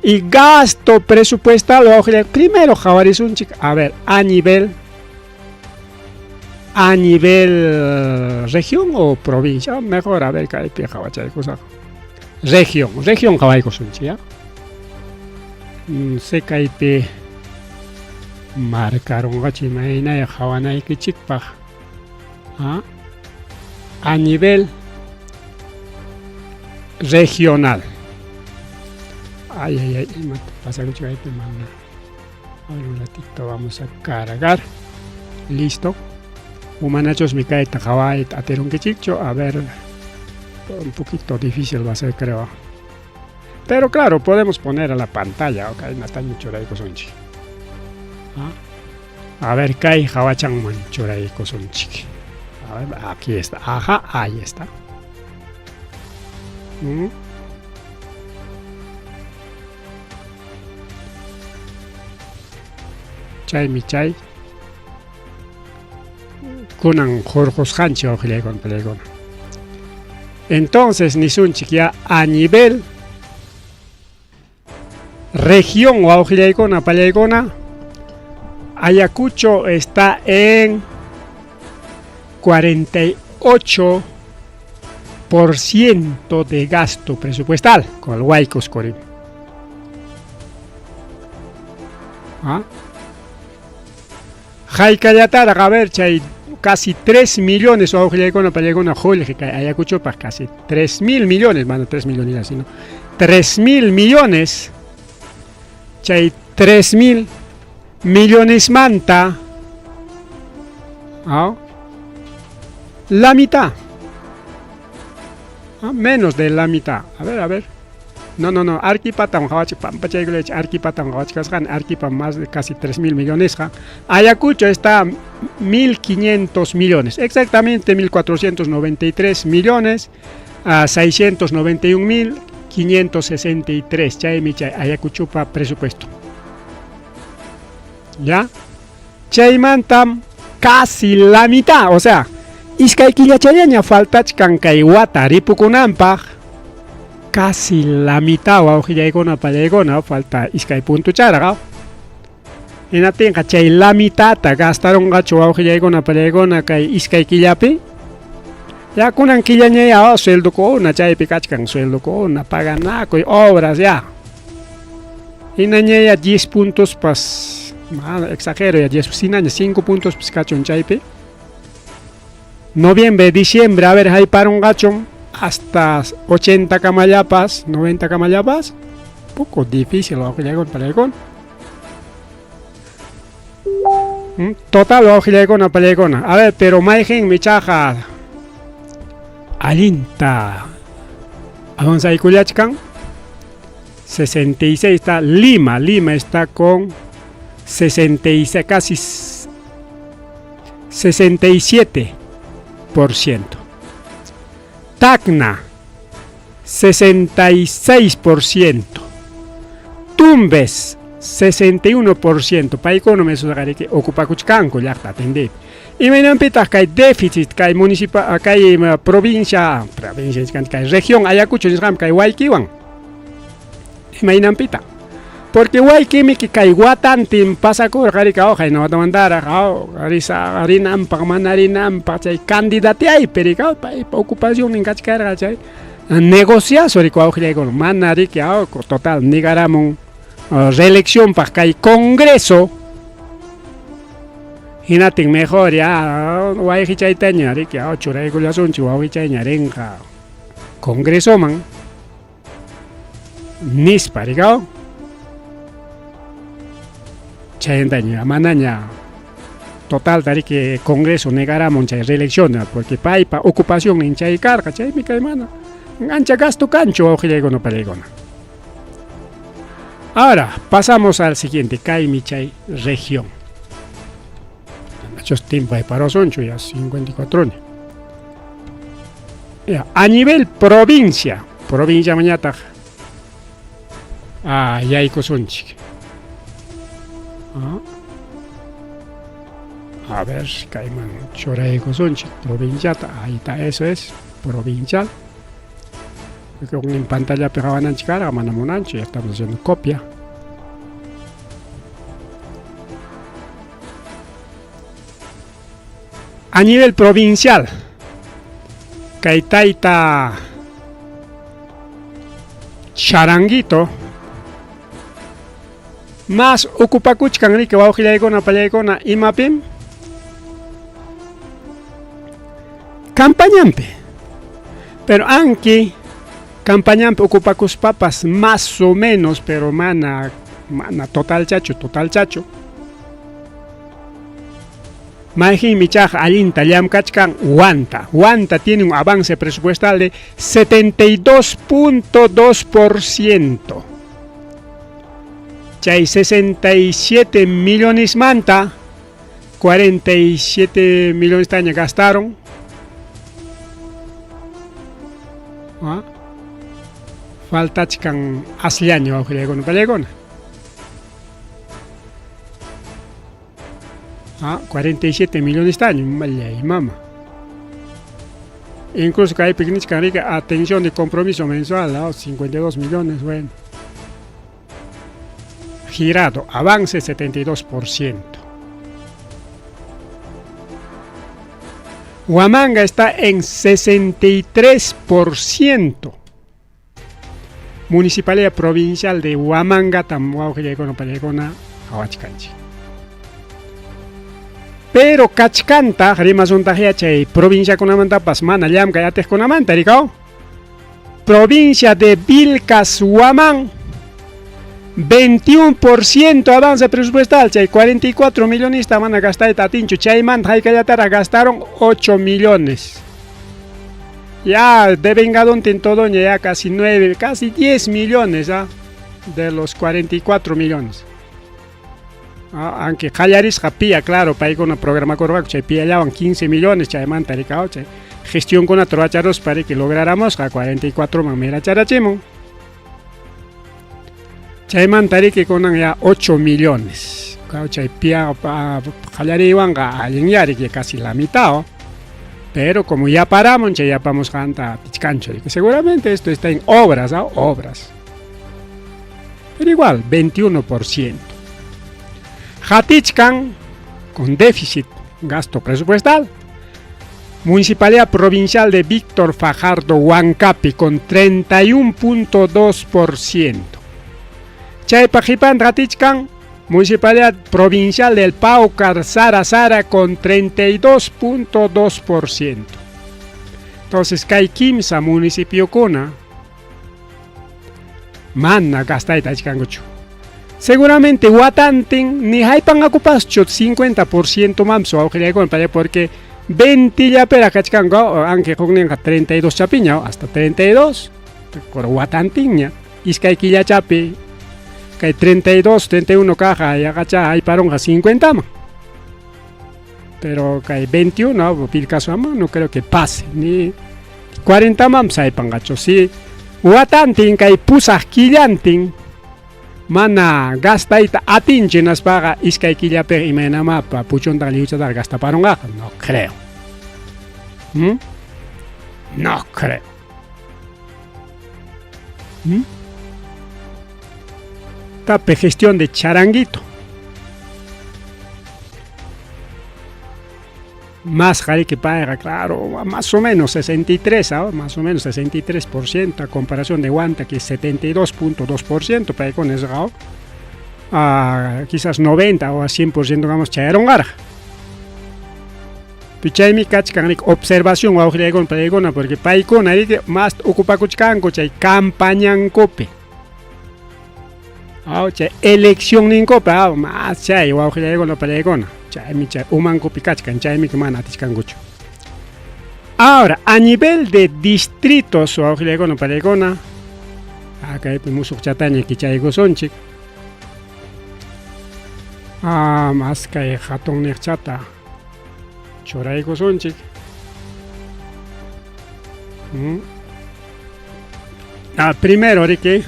y gasto presupuestal primero jawarisunchik a ver a nivel región o provincia, mejor a ver kaypi jawachaykusaq región jawaykusunchik ya. Se kaypi marcarongachi maynaya jawanaykichikpaq a nivel regional. Ay, pasa mucho ahí, mana. Un ratito vamos a cargar. Listo. Humanachos mi cae tajawai aterun que chicho. A ver, un poquito difícil va a ser, creo. Pero claro, podemos poner a la pantalla. Ok, nataño choray kosonchi. A ver, kai hawachan man choray kosonchi. A ver, aquí está. Ajá, ahí está. Chay mi chay kunan jorjosqanchik wawqillaykuna pallaykuna. Entonces nisunchik ya a nivel región wawqillaykuna pallaykuna Ayacucho está en 48% de gasto presupuestal con el Huaycos Corim. Haykallata a ver, chay casi 3 millones o wawqillaykuna pallaykuna Julika Ayacucho para casi 3.000 millones, mano 3 millones así, ¿no? 3.000 millones, chay 3.000 millones manta, la mitad Menos de la mitad. A ver. No. Arquipatam, Pampachayguleche, Arquipatam, Arquipa más de casi 3.000 millones. Ayacucho está 1.500 millones. Exactamente 1.493 millones a 691.563. Chay Ayacuchupa presupuesto. ¿Ya? Chaymantam casi la mitad. O sea, Iskay Killachayaña falta Chkankaiwata Ripukunampaj. Casi la mitad pallaygona falta iskay punto charaga. En atenga chay la mitad gastaron gacho awjillaykuna pallaygona kay iskay killapi. Ya kunan killañaya sueldo kona chaypi kachkan sueldo kona paganakoy obras ya. Inañaya 10 puntos pas exagero ya 10 sin años 5 puntos pues cachon chaypi. Noviembre, diciembre, a ver hay para un gachón hasta 80 camayapas, 90 camayapas, poco difícil lo que llega con palegón. Total lo que llega con palegón. A ver, pero maigen mi chaja alinta avanza y culiachcan 66 está Lima está con 66 casi 67%. Tacna 66%, Tumbes 61%, paikono me susagare que ocupa Cuchcanco ya está atender. Y me nampita que hay déficit, que hay municipio, que hay provincia, que hay región, Ayacucho, que hay Huayquiwan. Y me nampita. Porque Huayquimi que hay guatantin pasa con Jarica hoja y no va a mandar a Harinam, Pagmanarinam, Pachay, candidate ahí, pero ocupación en Cachcara, negociar sobre cuál con Manari que total, negaramon reelección para que hay congreso. Y nada mejor ya, Huayquichaiteña, que a 8 regulación, Chihuahuichaña, renja, congreso man, nispa, rigao. Chayendaña, manaña, total, dari que Congreso negará mucha reelección, porque paipa ocupación en chay carga, chay mi caimana, gancha gasto cancho, ojilego no palegona. Ahora, pasamos al siguiente, Caimi chay región. Muchos tiempos para soncho, ya 54 años. A nivel provincia mañana, ya hay cosonchi. A ver, Caiman, Choraico Sonchi, provincial, ahí está, eso es, provincial. Porque en pantalla pegaban a chicara, manamonancho, ya estamos haciendo copia. A nivel provincial, Caitaita Charanguito, más ocupacuchcan que va a ojilaicona pallaicona y mapim campañampe, pero aunque campañampe ocupacus papas más o menos, pero mana total chacho Mahin Michaj Alinta Yam Kachkan Huanta tiene un avance presupuestal de 72.2%. Chay 67 millones manta, 47 millones taña gastaron. Falta chican asliaño con palegona. 47 millones taña, y mama. Incluso que hay pequeños que atención de compromiso mensual, 52 millones, bueno. Girado, avance 72%. Huamanga está en 63%. Municipalidad Provincial de Huamanga, Palegona, Ahuachcanchi. Pero Cachcanta, provincia con Amanta, Pasmana, Llamca, Yates con Amanta, provincia de Vilcas, Huamán. 21% avance presupuestal, chay 44 millones van a gastar tatincho, chayman gastaron 8 millones. Ya de Vengadón en todo ya casi 9, casi 10 millones de los 44 millones. Aunque Callaris japía, claro, para ir con un programa correcto, se pillaban 15 millones, chay manta ricao, gestión con atroacharos para que lográramos a 44 mamera charachimo. Chay manta que con ya 8 millones. Chay pia Callari iban a alinear que casi la mitad. Pero como ya paramos, ya vamos a cantar Pichcancho, que seguramente esto está en obras, obras. Pero igual, 21%. Jatichcan, con déficit, gasto presupuestal. Municipalidad Provincial de Víctor Fajardo Huancapi, con 31.2%. Chaypajipan Jatichcan, Municipalidad Provincial del Paucar Sara con 32.2%. Entonces, Kai Kimsa municipio Kona, manna gastaita chkanguchu. Seguramente Huatantin ni haipan acupascho 50% mamso aujiliagon para porque 20 ya pera kachkango, aunque jugnen 32 chapiña hasta 32. Por Huatantin ya, iskai quilla chapi. Que hay 32, 31 caja y agacha hay parón a 50 más. Pero que hay 21, por caso no creo que pase. Ni 40 más hay pangacho. Si Huatantin que hay pusas quillantin, mana gasta ita atinche nas paga iskay quilla per y mena mapa puchon tal liucha dar gasta parón a no creo. No creo. Tape gestión de Charanguito. Más jari que paga, claro, más o menos 63, más o menos 63% a comparación de Huanta que es 72.2% para con eso, quizás 90 o a 100% vamos chayaron gara. Pichaymi kachkanik observación o con paigona porque paikona que más ocupa kuchkanko chay campañan cope. Elección ni copa más chay o con la paigona. Ahora, a nivel de distritos, acá hay mucho chataña que chaygo sonchik. Más que hay jatón ni chata. Choraigo sonchik. Primero, Ricky.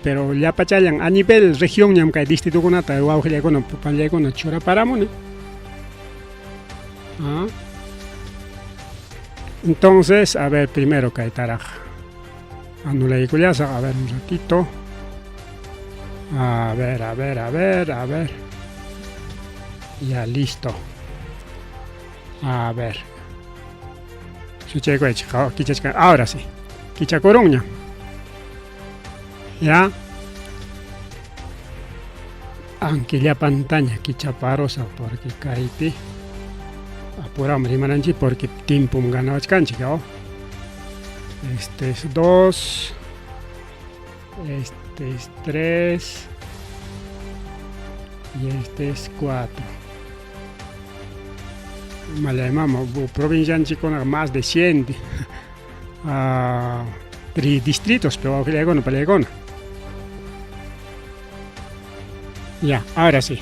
Pero ya pachayan a nivel región ya que distrito con ata o auge con palle con chora paramone. Entonces, a ver, primero que taraj. Anula y culiasa, a ver un ratito. A ver. Ya listo. A ver. Ahora sí. Kicha Coruña. Ya, aunque ya pantalla que chaparosa porque caíte apuramos y mananchi porque tiempo ganaba cancha. Este es 2, este es 3 y este es 4. Malemamos provincia con más de 100 distritos, pero no palegona. Ya, ahora sí.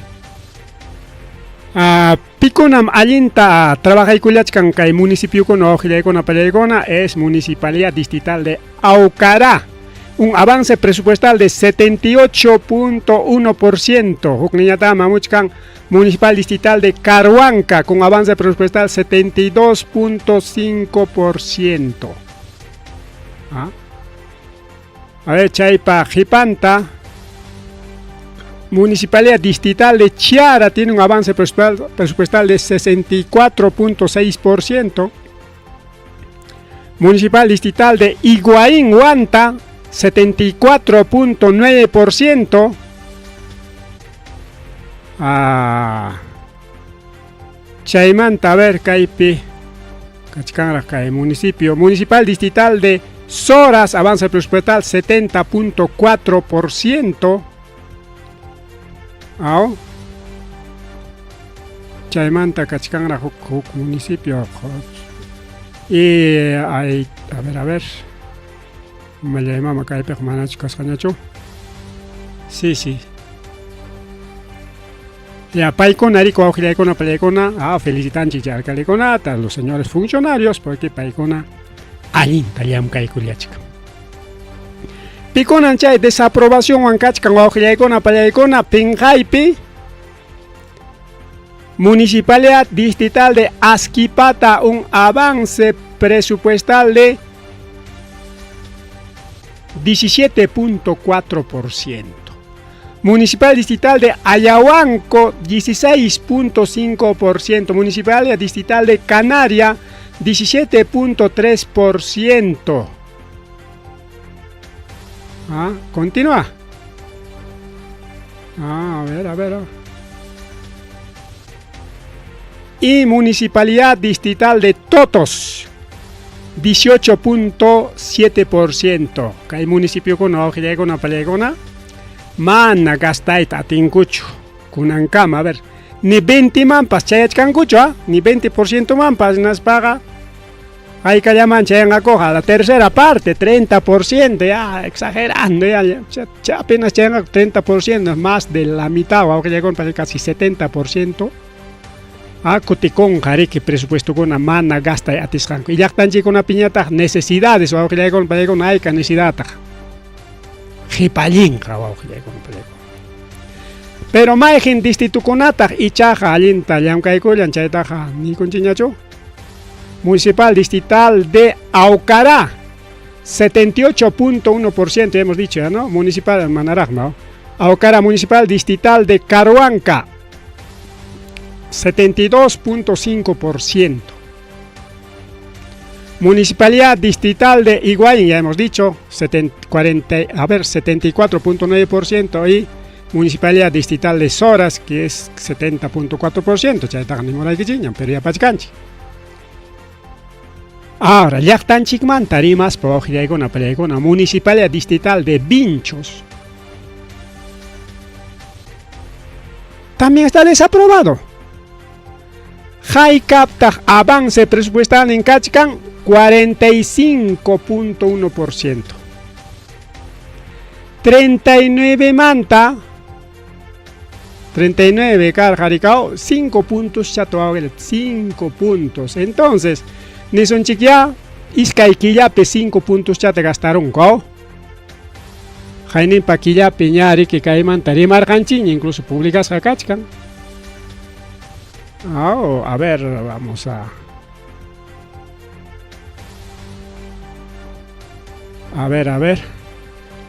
Piconam Allinta trabaja y culiachcan que el municipio con Ojilegona Palegona es Municipalidad Distrital de Aucará. Un avance presupuestal de 78.1%. Jukniñata Mamuchcan Municipal Distrital de Caruanca con avance presupuestal 72.5%. A ver, Chaipa Jipanta. Municipalidad Distrital de Chiara tiene un avance presupuestal de 64.6%. Municipal Distrital de Higuaín Huanta 74.9%. Chaimanta, a ver, Caipi. Municipio. Municipal Distrital de Soras, avance presupuestal 70.4%. Chaimanta, Cachcangra, municipio. Y hay, a ver, me llama Macaipe, Manacho Cascañacho. Sí. Ya, paikona, rico, augilaicona, paikona, felicitan chicharcalicona, a los señores funcionarios, porque paikona, alin, taliam caicuriachica. Piconan chay desaprobación huancachcan, augilaicona, paikona, pinjaipi. Municipalidad Distrital de Asquipata, un avance presupuestal de 17.4%. Municipalidad Distrital de Ayahuanco, 16.5%. Municipalidad Distrital de Canaria, 17.3%. Continúa. A ver. Y Municipalidad Distrital de Totos, 18.7%. Que hay municipio con una palegona. Mana gastaita tincucho. Kunankama, a ver. Ni 20 mampas chayachkancucho, ni 20% mampas nas paga. Hay que llamar chayan acoja la tercera parte, 30%, ya exagerando, ya apenas chayan 30%, más de la mitad, aunque llegó para casi 70%. Coticón, que presupuesto con una mana gasta y atiscanco. Y ya están con una piñata necesidades, o que llegó para una hay necesidad. Jipalín, pero más gente distrituconata y chaja alinta, ya aunque hay colan chaytaja ni con chiñacho. Municipal Distrital de Aucará, 78.1%, hemos dicho ya, ¿no? Municipal Manaraj, ¿no? Aucará Municipal Distrital de Caruanca, 72.5%. Municipalidad Distrital de Higuaín, ya hemos dicho, 74.9%. Y Municipalidad Distrital de Soras, que es 70.4%. Ya está ganando la que pero ya pachcanchi. Ahora, ya están chicman tarimas por una Municipalidad Distrital de Vinchos. También está desaprobado. High Captag avance presupuestal en Cachcan, 45.1%. 39 manta, 39 carjaricao, 5 puntos chato 5 puntos. Entonces, ni son chiquia, iscaiquillape 5 puntos ya te gastaron, ¿co? Jainin paquilla piñari que caiman tarima arganchín, incluso públicas a Cachcan. A ver, vamos a ver.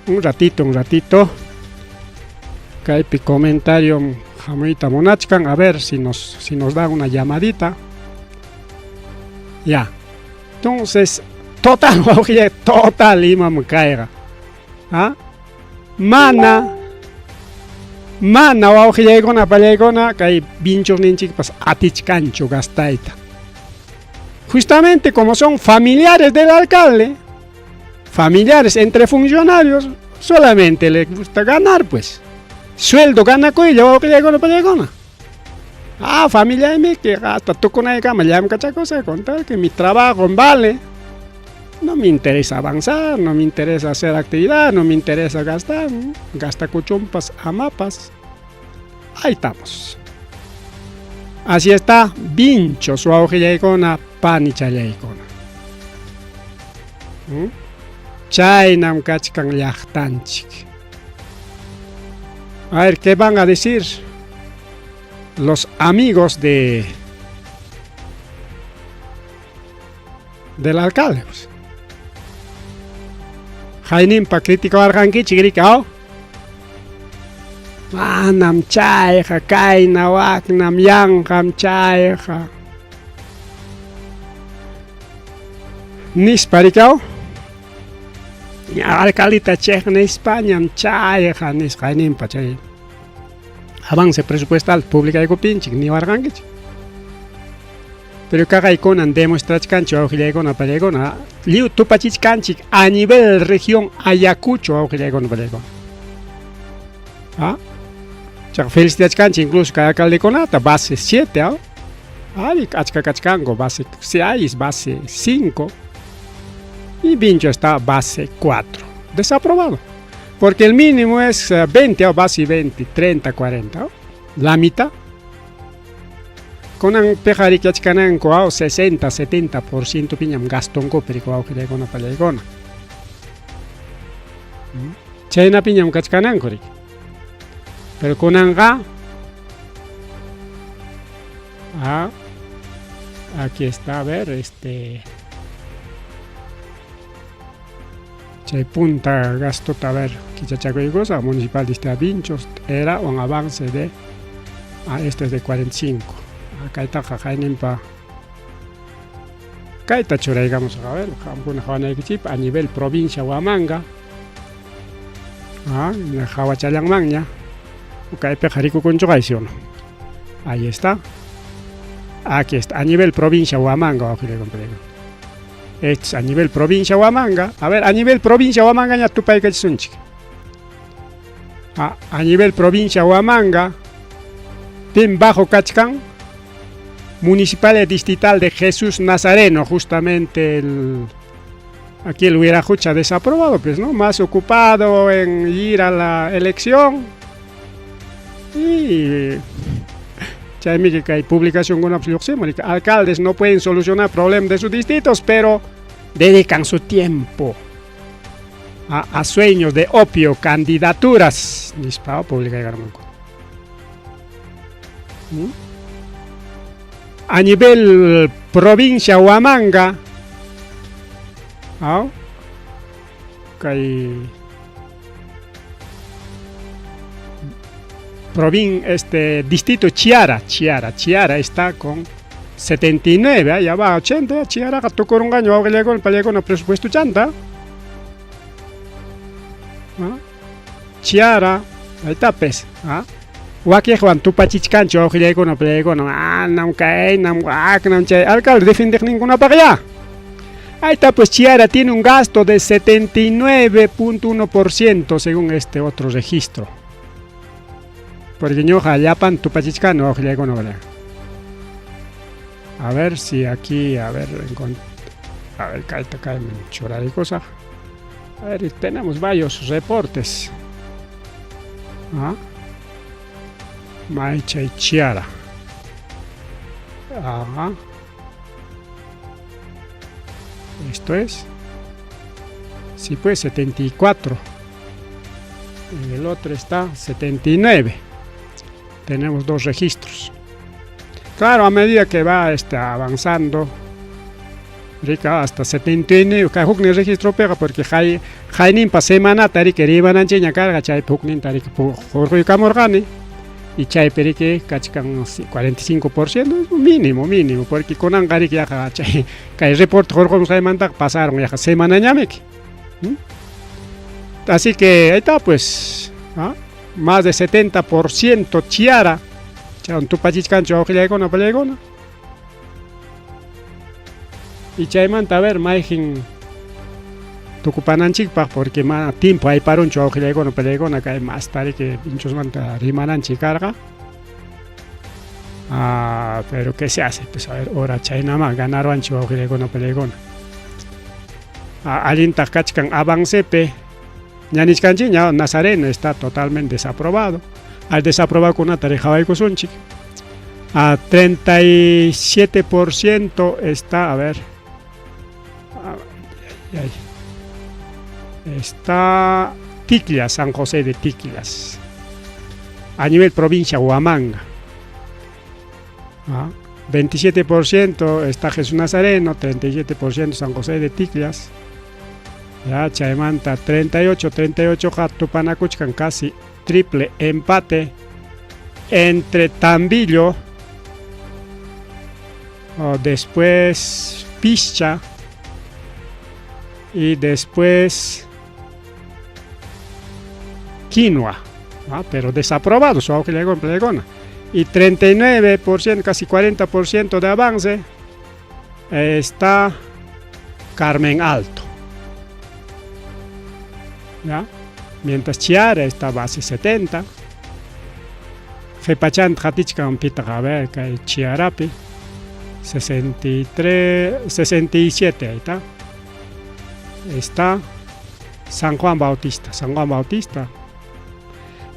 Un ratito. Caipi comentario Jamuita Monachkan, a ver si nos da una llamadita. Ya. Entonces, total imam caiga. Mana o con palegona que hay pinchos ninchik pas atichcancho gastaita. Justamente como son familiares del alcalde, familiares entre funcionarios, solamente les gusta ganar, pues. Sueldo gana cuello o con palegona. Familia de mí que hasta tú con la cama ya me cacha cosa contar que mi trabajo vale. No me interesa avanzar, no me interesa hacer actividad, no me interesa gastar. Gasta cuchumpas a mapas. Ahí estamos. Así está, vincho su auge yaicona, pan y chayaicona. Chaynam kachkan yachtanchik. A ver, ¿qué van a decir los amigos del alcalde? Pues. Jainim pa crítico arganqui chigricao. Nam chayja, kaina wak, nam yanjam chayja. Nisparicao. Alcaldita cheja en España, chayja, nis jainim pa chay. Avance presupuestal pública de copinchik, ni arganqui. Pero caga icona demuestras cancho augilegona palegona. Liu tupachich canchic a nivel región Ayacucho augilegona palegona. Felicidades canchi incluso cada alcalde conata base 7, Hay Achkacachcango base 6, base 5 y Vincho está base 4. Desaprobado. Porque el mínimo es 20 o base 20, 30, 40. La mitad. Con un pejari que achcananco 60, 70% piñam gastonco perico que le gona para gona. Chayna piñam cachcananco. Pero con anga aquí está, a ver, Chay punta gasto, a ver, Quichachaco y cosa, municipal de Vinchos, era un avance de, este es de 45. Acá está Jajainimpa. Acá está chora, digamos, a ver, a nivel provincia Huamanga, en el Jawachayangmanya, acá hay pejarico con chogaisión. Ahí está. Aquí está, a nivel provincia Huamanga, esto es a nivel provincia Huamanga. A ver, a nivel provincia Huamanga ya tu país que es un chico. A nivel provincia Huamanga, Pim Bajo Cachcán, municipal distrital de Jesús Nazareno, justamente aquí el Huirajucha desaprobado, pues, ¿no? Más ocupado en ir a la elección y que hay publicación con alcaldes no pueden solucionar problemas de sus distritos, pero dedican su tiempo a sueños de opio, candidaturas. A nivel provincia Huamanga, distrito Chiara está con 79, allá va 80, Chiara gato con un año, ahora le con el presupuesto 80. Chiara, ahí está, pues. Waki Juan, tu pachichcancho, ahora le con no cae, alcalde defiende ninguna para allá. Ahí está, pues Chiara tiene un gasto de 79.1% según este otro registro. Porque yo jayapan tu pachichcano, a ver si aquí, a ver, cae chora de cosa. A ver, tenemos varios reportes. Maicha y Chiara. Esto es. Sí, pues 74. Y el otro está 79. Tenemos dos registros. Claro, a medida que va avanzando, rica hasta 79, que hukni registro pega porque hay pa semana tari que riban ancheña carga chay hukni tari que jorge camorgani y chay perique cachican 45% es mínimo porque con angari que ya chay que report jorge sai manta pasaron ya semana ñamek. Así que ahí está, pues, más de 70% Chiara. Chay tu pachichcancho ojilegona pelegona. Y chay manta a ver maijin tucupananchikpa porque más tiempo hay para un ojilegona pelegona que hay más tarde que pinchos manta rimananchi carga. Pero ¿qué se hace? Pues a ver, ahora chay nada más ganaron ancho ojilegona pelegona. Alinta cachcan avancepe. Ñanichkanchi Nazareno está totalmente desaprobado. Al desaprobar con una tareja de Cosunchi. A 37% está, a ver. Está Ticlias, San José de Ticlias. A nivel provincia Huamanga. 27% está Jesús Nazareno, 37% San José de Ticlias. Ya Chaymanta 38 Jatupanacuchcan, casi triple empate entre Tambillo, después Pischa y después Quinoa, pero desaprobado su auge en Plegona. Y 39%, casi 40% de avance está Carmen Alto. ¿Ya? Mientras Chiara está base 70, Jepachan Jatichka un pita a ver que Chiarapi, 63, 67, ahí está. Está San Juan Bautista.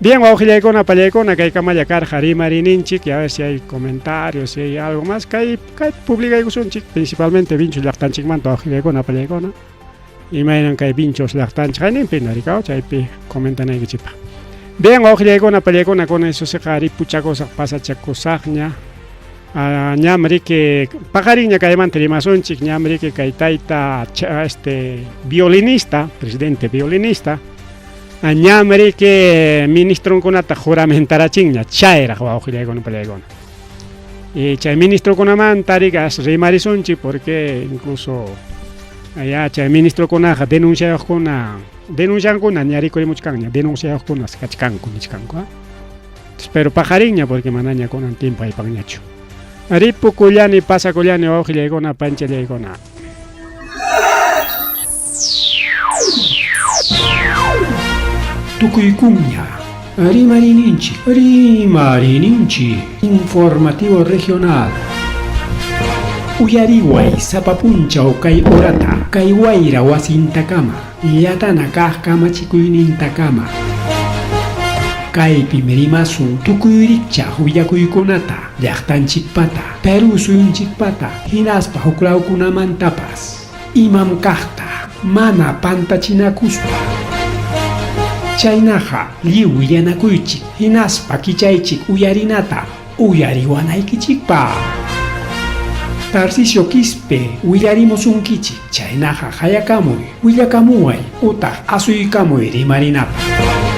Bien, Guaujillecona, Pallecona, que hay que mayacar, Jarimarinинчик, y a ver si hay comentarios, si hay algo más, que hay publica y principalmente vinchos lactanchik manto, Guaujillecona, Pallecona. Imaginan que hay vinchos lactanchik, hay ni pinaricao, hay comentan ahí que chipa. Bien, Guaujillecona, Pallecona, con eso se jari pucha cosa pasa chacosagña. Ñamri que pajariña que además terimazonchik, ñamri que kaitaita violinista, presidente violinista. Ñamri que ministro con ata juramentara chingña, chaira Guaujillecona Pallecona. Y chay ministro con amantari gas rimarisonchi porque incluso allá chay ministro con aja denunciados con ñari con muchcaña, denunciados con las cachcanco nichcanco. Pero pajariña porque manaña con antimpa y pañacho. Aripu kullani pasa kullani Guaujillecona Panchallecona. Tucuycumña, Rimarinинчи, informativo regional. Uyariway, Sapapunchau, Kay Orata, Kay Guayra, Wasintakama, Yatana Kajkama Chikuynintakama. Kay Pimerimasu, Tukuyricha, Huyakuykunata, Llaqtanchikpata, Perú suyunchikpata, Hinaspa Huklaukunamantapas, Imam Kajta, Mana Pantachinakuspa. Chaynaja, liu yanakuychik, hinaspa kichaychik uyarinata, uyariwanaykichikpa. Tarcisio Quispe, uyarimosunkichik, chaynaja hayakamuy, willakamuay, utaq asuykamuy rimarinapa.